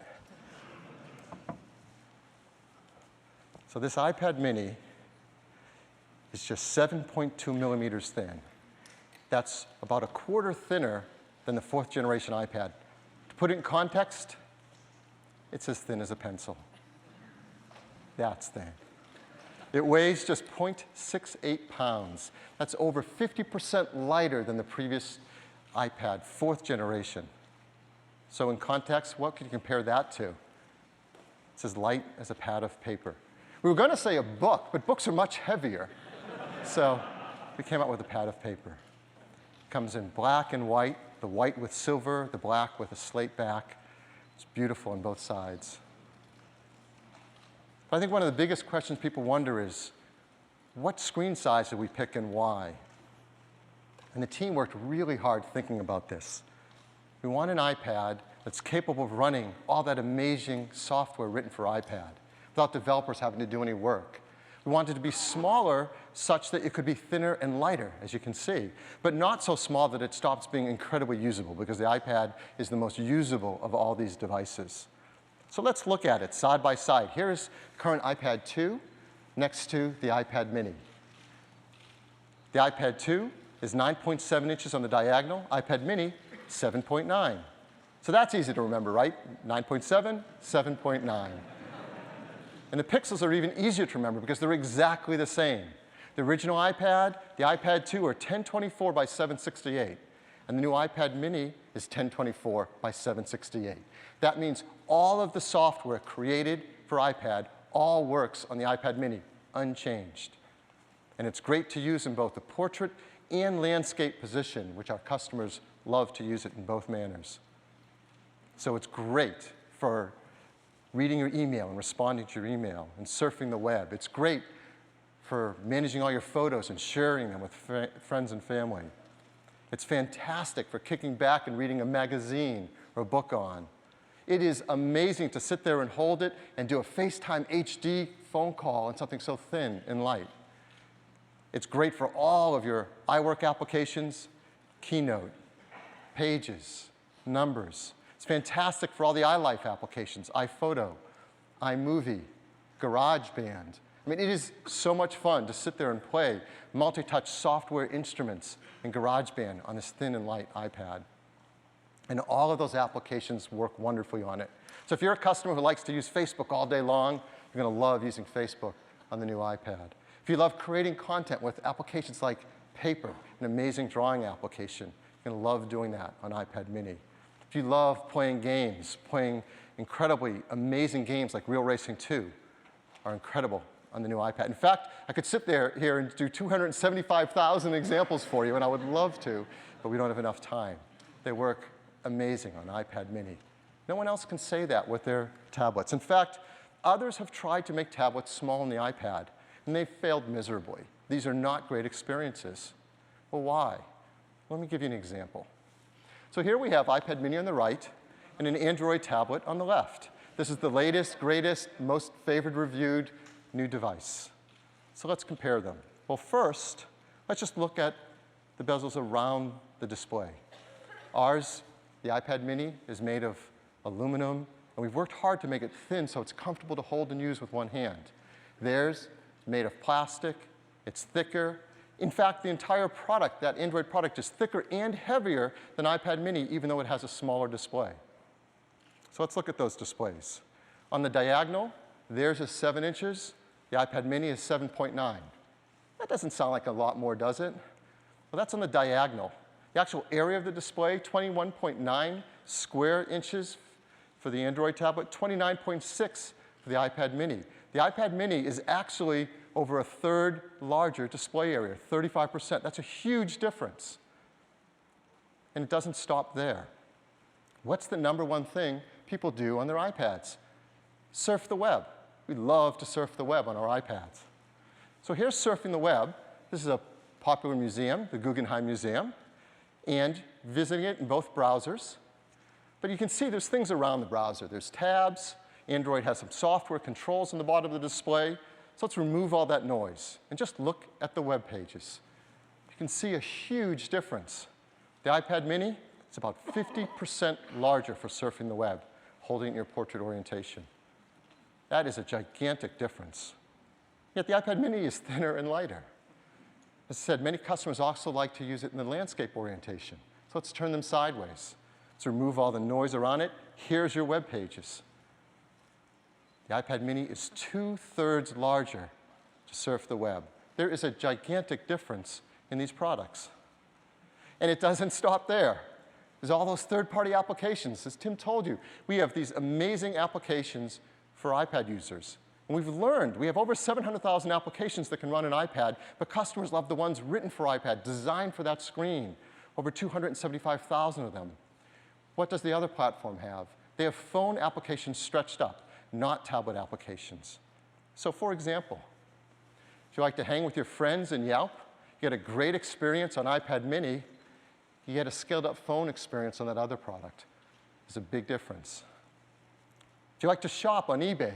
So this iPad mini is just 7.2 millimeters thin. That's about a quarter thinner than the 4th generation iPad. To put it in context, it's as thin as a pencil. That's thin. It weighs just 0.68 pounds. That's over 50% lighter than the previous iPad, 4th generation. So in context, what can you compare that to? It's as light as a pad of paper. We were going to say a book, but books are much heavier. So we came up with a pad of paper. It comes in black and white, the white with silver, the black with a slate back. It's beautiful on both sides. But I think one of the biggest questions people wonder is, what screen size did we pick and why? And the team worked really hard thinking about this. We want an iPad that's capable of running all that amazing software written for iPad without developers having to do any work. We wanted it to be smaller such that it could be thinner and lighter, as you can see, but not so small that it stops being incredibly usable, because the iPad is the most usable of all these devices. So let's look at it side by side. Here's current iPad 2 next to the iPad mini. The iPad 2 is 9.7 inches on the diagonal, iPad mini 7.9. So that's easy to remember, right? 9.7, 7.9. And the pixels are even easier to remember because they're exactly the same. The original iPad, the iPad 2 are 1024 by 768. And the new iPad mini is 1024 by 768. That means all of the software created for iPad all works on the iPad mini, unchanged. And it's great to use in both the portrait and landscape position, which our customers love to use it in both manners. So it's great for reading your email and responding to your email and surfing the web. It's great for managing all your photos and sharing them with friends and family. It's fantastic for kicking back and reading a magazine or a book on. It is amazing to sit there and hold it and do a FaceTime HD phone call on something so thin and light. It's great for all of your iWork applications, Keynote, Pages, Numbers. It's fantastic for all the iLife applications, iPhoto, iMovie, GarageBand. I mean, it is so much fun to sit there and play multi-touch software instruments in GarageBand on this thin and light iPad. And all of those applications work wonderfully on it. So if you're a customer who likes to use Facebook all day long, you're going to love using Facebook on the new iPad. If you love creating content with applications like Paper, an amazing drawing application, you're going to love doing that on iPad mini. If you love playing games, playing incredibly amazing games like Real Racing 2 are incredible on the new iPad. In fact, I could sit here and do 275,000 examples for you, and I would love to, but we don't have enough time. They work amazing on iPad mini. No one else can say that with their tablets. In fact, others have tried to make tablets small on the iPad, and they've failed miserably. These are not great experiences. Well, why? Let me give you an example. So here we have iPad mini on the right and an Android tablet on the left. This is the latest, greatest, most favored, reviewed new device. So let's compare them. Well, first, let's just look at the bezels around the display. Ours, the iPad mini, is made of aluminum, and we've worked hard to make it thin so it's comfortable to hold and use with one hand. Theirs, made of plastic, it's thicker. In fact, the entire product, that Android product, is thicker and heavier than iPad mini, even though it has a smaller display. So let's look at those displays. On the diagonal, theirs is 7 inches, the iPad mini is 7.9. That doesn't sound like a lot more, does it? Well, that's on the diagonal. The actual area of the display, 21.9 square inches for the Android tablet, 29.6 for the iPad mini. The iPad mini is actually over a third larger display area, 35%. That's a huge difference. And it doesn't stop there. What's the number one thing people do on their iPads? Surf the web. We love to surf the web on our iPads. So here's surfing the web. This is a popular museum, the Guggenheim Museum, and visiting it in both browsers. But you can see there's things around the browser. There's tabs. Android has some software controls on the bottom of the display. So let's remove all that noise and just look at the web pages. You can see a huge difference. The iPad mini, it's about 50% larger for surfing the web, holding it in your portrait orientation. That is a gigantic difference. Yet the iPad mini is thinner and lighter. As I said, many customers also like to use it in the landscape orientation. So let's turn them sideways. Let's remove all the noise around it. Here's your web pages. The iPad mini is 2/3 larger to surf the web. There is a gigantic difference in these products. And it doesn't stop there. There's all those third-party applications. As Tim told you, we have these amazing applications for iPad users. And we've learned, we have over 700,000 applications that can run an iPad, but customers love the ones written for iPad, designed for that screen, over 275,000 of them. What does the other platform have? They have phone applications stretched up, not tablet applications. So for example, if you like to hang with your friends in Yelp, you get a great experience on iPad mini, you get a scaled-up phone experience on that other product. There's a big difference. If you like to shop on eBay,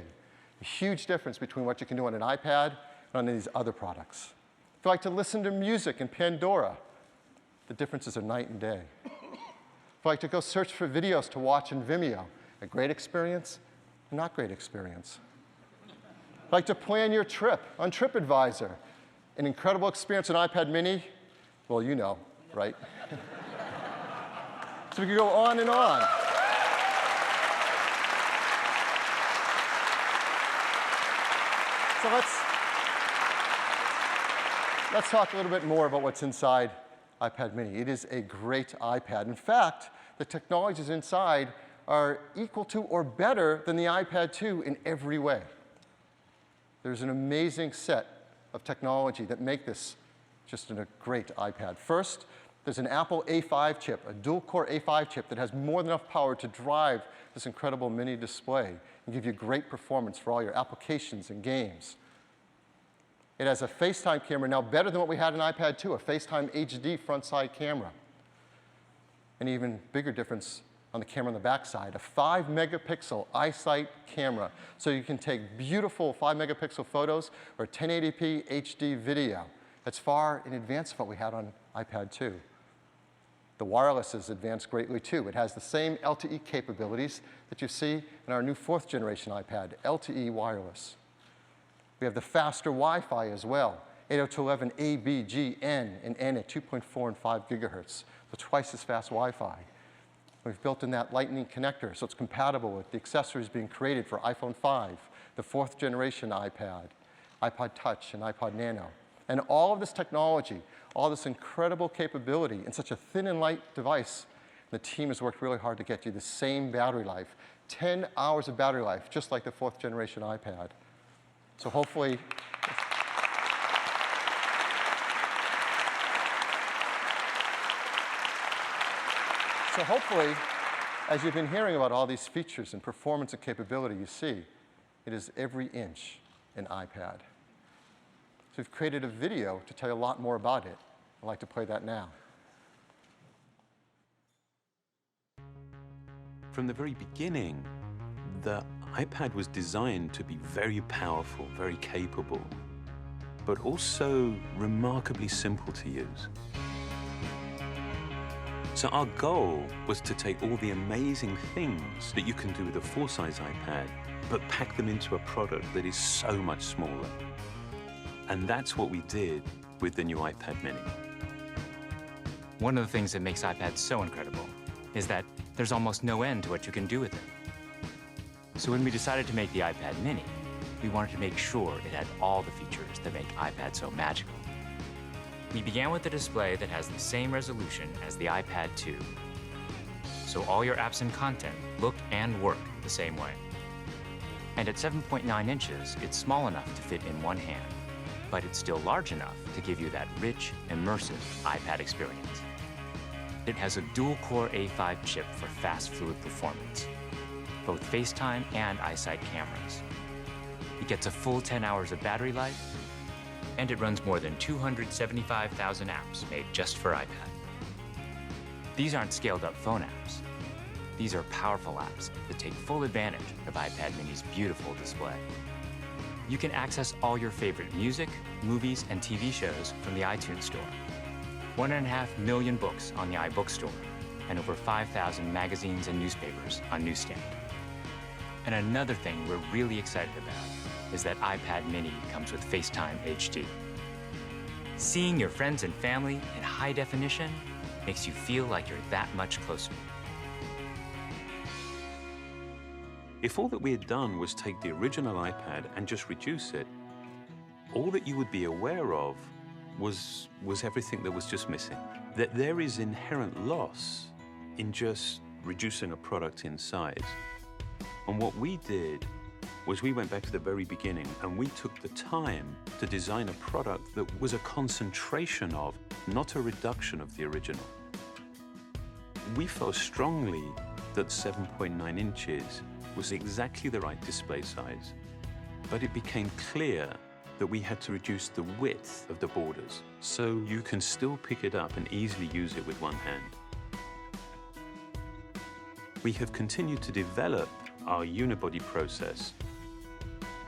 a huge difference between what you can do on an iPad and on these other products. If you like to listen to music in Pandora, the differences are night and day. If you like to go search for videos to watch in Vimeo, a great experience, a not great experience. If you like to plan your trip on TripAdvisor, an incredible experience on iPad mini, well, you know, right? So we could go on and on. So let's talk a little bit more about what's inside iPad mini. It is a great iPad. In fact, the technologies inside are equal to or better than the iPad 2 in every way. There's an amazing set of technology that make this just a great iPad. First, there's an Apple A5 chip, a dual-core A5 chip that has more than enough power to drive this incredible mini display and give you great performance for all your applications and games. It has a FaceTime camera, now better than what we had in iPad 2, a FaceTime HD front-side camera. An even bigger difference on the camera on the back side, a 5-megapixel iSight camera, so you can take beautiful 5-megapixel photos or 1080p HD video. That's far in advance of what we had on iPad 2. The wireless is advanced greatly too. It has the same LTE capabilities that you see in our new 4th generation iPad, LTE wireless. We have the faster Wi-Fi as well, 802.11 A, B, G, N, and N at 2.4 and 5 gigahertz, so twice as fast Wi-Fi. We've built in that Lightning connector, so it's compatible with the accessories being created for iPhone 5, the 4th generation iPad, iPod Touch, and iPod Nano. And all of this technology, all this incredible capability in such a thin and light device The team has worked really hard to get you the same battery life, 10 hours of battery life, just like the 4th generation iPad. So hopefully, as you've been hearing about all these features and performance and capability you see, it is every inch an iPad. So we've created a video to tell you a lot more about it. I'd like to play that now. From the very beginning, the iPad was designed to be very powerful, very capable, but also remarkably simple to use. So our goal was to take all the amazing things that you can do with a full-size iPad, but pack them into a product that is so much smaller. And that's what we did with the new iPad mini. One of the things that makes iPads so incredible is that there's almost no end to what you can do with it. So when we decided to make the iPad mini, we wanted to make sure it had all the features that make iPad so magical. We began with a display that has the same resolution as the iPad 2. So all your apps and content look and work the same way. And at 7.9 inches, it's small enough to fit in one hand, but it's still large enough to give you that rich, immersive iPad experience. It has a dual-core A5 chip for fast, fluid performance, both FaceTime and iSight cameras. It gets a full 10 hours of battery life, and it runs more than 275,000 apps made just for iPad. These aren't scaled-up phone apps. These are powerful apps that take full advantage of iPad mini's beautiful display. You can access all your favorite music, movies, and TV shows from the iTunes Store. 1.5 million books on the iBookstore, and over 5,000 magazines and newspapers on Newsstand. And another thing we're really excited about is that iPad mini comes with FaceTime HD. Seeing your friends and family in high definition makes you feel like you're that much closer. If all that we had done was take the original iPad and just reduce it, all that you would be aware of was everything that was just missing. That there is inherent loss in just reducing a product in size. And what we did was we went back to the very beginning and we took the time to design a product that was a concentration of, not a reduction of the original. We felt strongly that 7.9 inches was exactly the right display size, but it became clear that we had to reduce the width of the borders so you can still pick it up and easily use it with one hand. We have continued to develop our unibody process.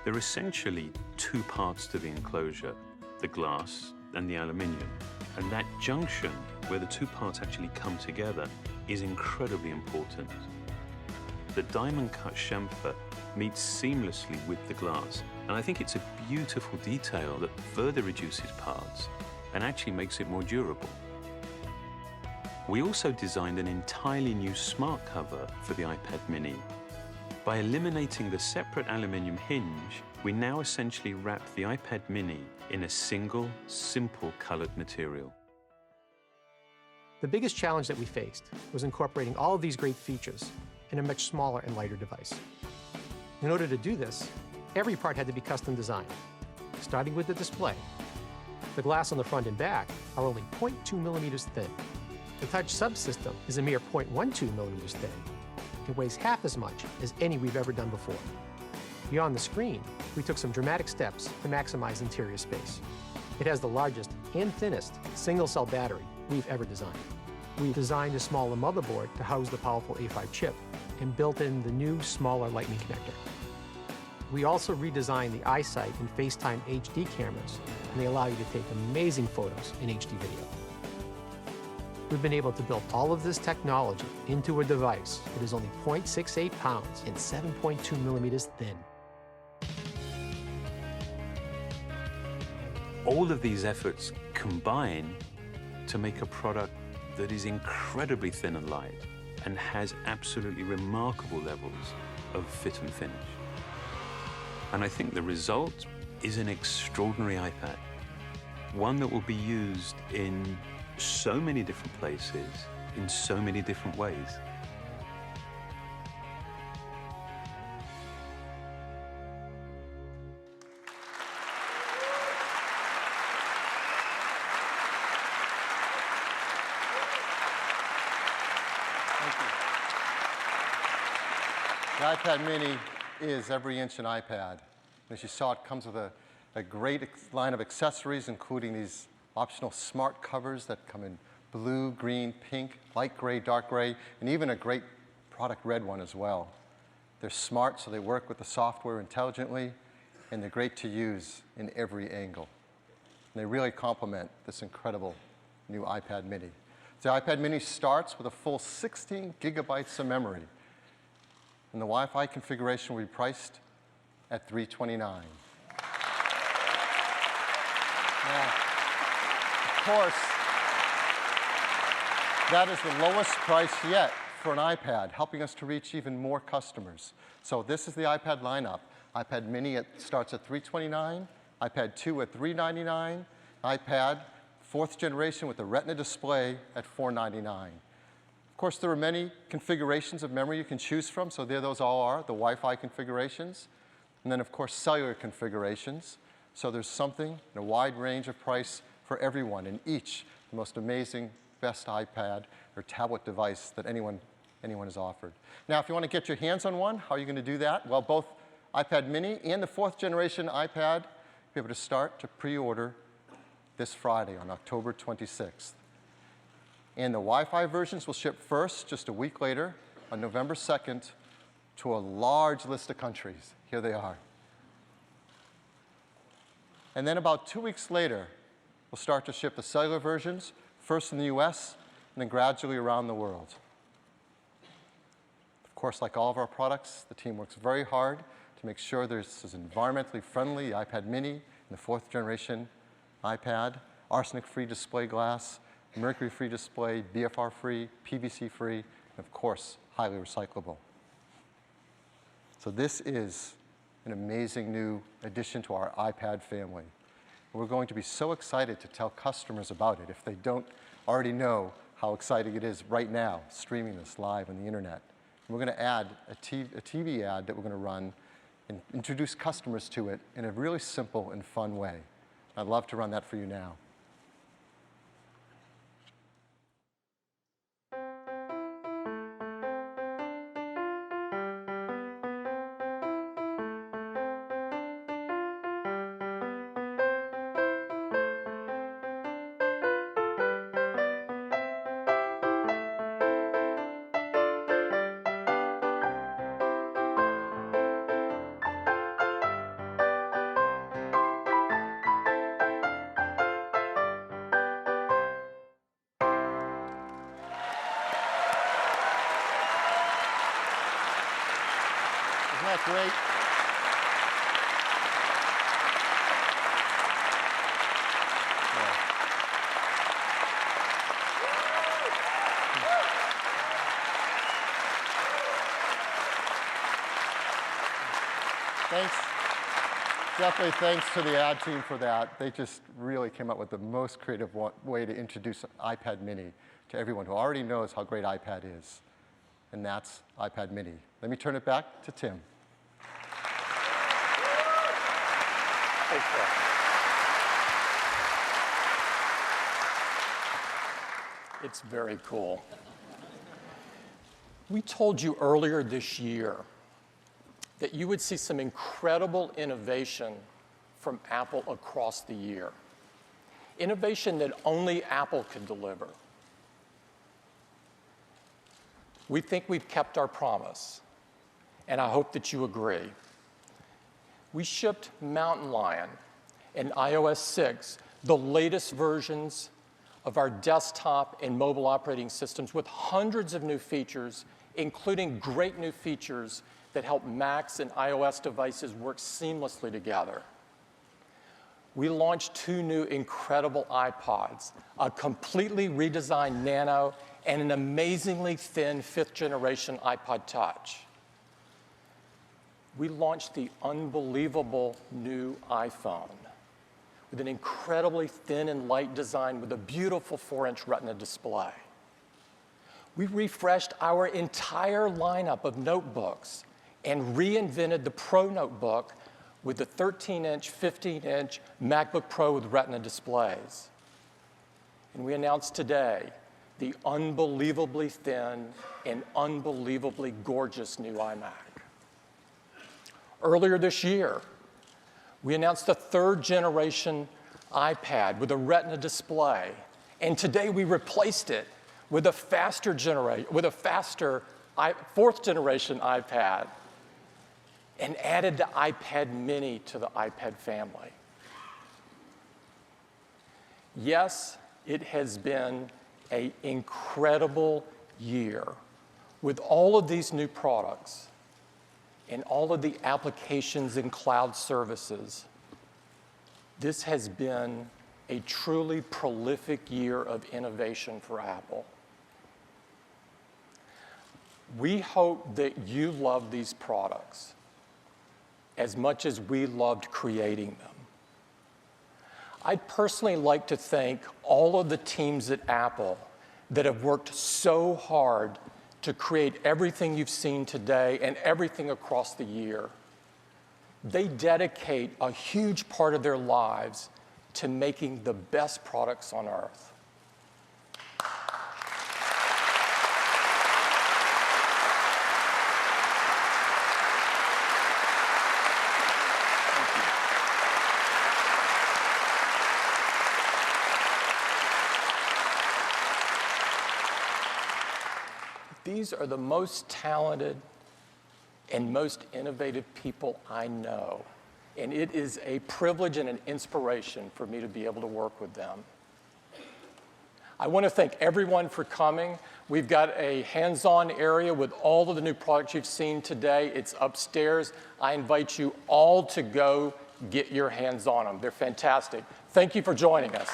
There are essentially two parts to the enclosure, the glass and the aluminium. And that junction, where the two parts actually come together, is incredibly important. The diamond-cut chamfer meets seamlessly with the glass, and I think it's a beautiful detail that further reduces parts and actually makes it more durable. We also designed an entirely new smart cover for the iPad mini. By eliminating the separate aluminium hinge, we now essentially wrap the iPad mini in a single, simple colored material. The biggest challenge that we faced was incorporating all of these great features in a much smaller and lighter device. In order to do this, every part had to be custom designed, starting with the display. The glass on the front and back are only 0.2 millimeters thin. The touch subsystem is a mere 0.12 millimeters thin. It weighs half as much as any we've ever done before. Beyond the screen, we took some dramatic steps to maximize interior space. It has the largest and thinnest single-cell battery we've ever designed. We designed a smaller motherboard to house the powerful A5 chip and built in the new, smaller Lightning connector. We also redesigned the iSight and FaceTime HD cameras, and they allow you to take amazing photos in HD video. We've been able to build all of this technology into a device that is only 0.68 pounds and 7.2 millimeters thin. All of these efforts combine to make a product that is incredibly thin and light and has absolutely remarkable levels of fit and finish. And I think the result is an extraordinary iPad, one that will be used in so many different places in so many different ways. The iPad mini is every inch an iPad. As you saw, it comes with a great line of accessories, including these optional smart covers that come in blue, green, pink, light gray, dark gray, and even a great product red one as well. They're smart, so they work with the software intelligently, and they're great to use in every angle. And they really complement this incredible new iPad mini. The iPad mini starts with a full 16 gigabytes of memory, and the Wi-Fi configuration will be priced at $329. Now, of course, that is the lowest price yet for an iPad, helping us to reach even more customers. So this is the iPad lineup. iPad mini starts at $329, iPad 2 at $399, iPad 4th generation with the Retina display at $499. Of course, there are many configurations of memory you can choose from, so there those all are, the Wi-Fi configurations, and then of course cellular configurations. So there's something in a wide range of price for everyone in each, the most amazing, best iPad or tablet device that anyone has offered. Now, if you want to get your hands on one, how are you going to do that? Well, both iPad mini and the 4th generation iPad, you'll be able to start to pre-order this Friday on October 26th. And the Wi-Fi versions will ship first, just a week later, on November 2nd, to a large list of countries. Here they are. And then about 2 weeks later, we'll start to ship the cellular versions, first in the US, and then gradually around the world. Of course, like all of our products, the team works very hard to make sure this is environmentally friendly, the iPad mini and the 4th generation iPad, arsenic-free display glass, mercury-free display, BFR-free, PVC-free, and of course, highly recyclable. So this is an amazing new addition to our iPad family. And we're going to be so excited to tell customers about it if they don't already know how exciting it is right now, streaming this live on the internet. And we're going to add a TV ad that we're going to run and introduce customers to it in a really simple and fun way. I'd love to run that for you now. Isn't that great? Thanks. Definitely thanks to the ad team for that. They just really came up with the most creative way to introduce iPad mini to everyone who already knows how great iPad is. And that's iPad mini. Let me turn it back to Tim. Thanks, Phil. It's very cool. We told you earlier this year that you would see some incredible innovation from Apple across the year. Innovation that only Apple could deliver. We think we've kept our promise, and I hope that you agree. We shipped Mountain Lion and iOS 6, the latest versions of our desktop and mobile operating systems with hundreds of new features, including great new features that help Macs and iOS devices work seamlessly together. We launched 2 new incredible iPods, a completely redesigned Nano and an amazingly thin 5th generation iPod Touch. We launched the unbelievable new iPhone with an incredibly thin and light design with a beautiful 4-inch Retina display. We refreshed our entire lineup of notebooks and reinvented the Pro Notebook with the 13-inch, 15-inch MacBook Pro with Retina displays. And we announced today the unbelievably thin and unbelievably gorgeous new iMac. Earlier this year, we announced the 3rd generation iPad with a Retina display, and today we replaced it with a faster 4th generation iPad and added the iPad mini to the iPad family. Yes, it has been an incredible year with all of these new products and all of the applications and cloud services. This has been a truly prolific year of innovation for Apple. We hope that you love these products as much as we loved creating them. I'd personally like to thank all of the teams at Apple that have worked so hard to create everything you've seen today and everything across the year. They dedicate a huge part of their lives to making the best products on earth. These are the most talented and most innovative people I know. And it is a privilege and an inspiration for me to be able to work with them. I want to thank everyone for coming. We've got a hands-on area with all of the new products you've seen today. It's upstairs. I invite you all to go get your hands on them. They're fantastic. Thank you for joining us.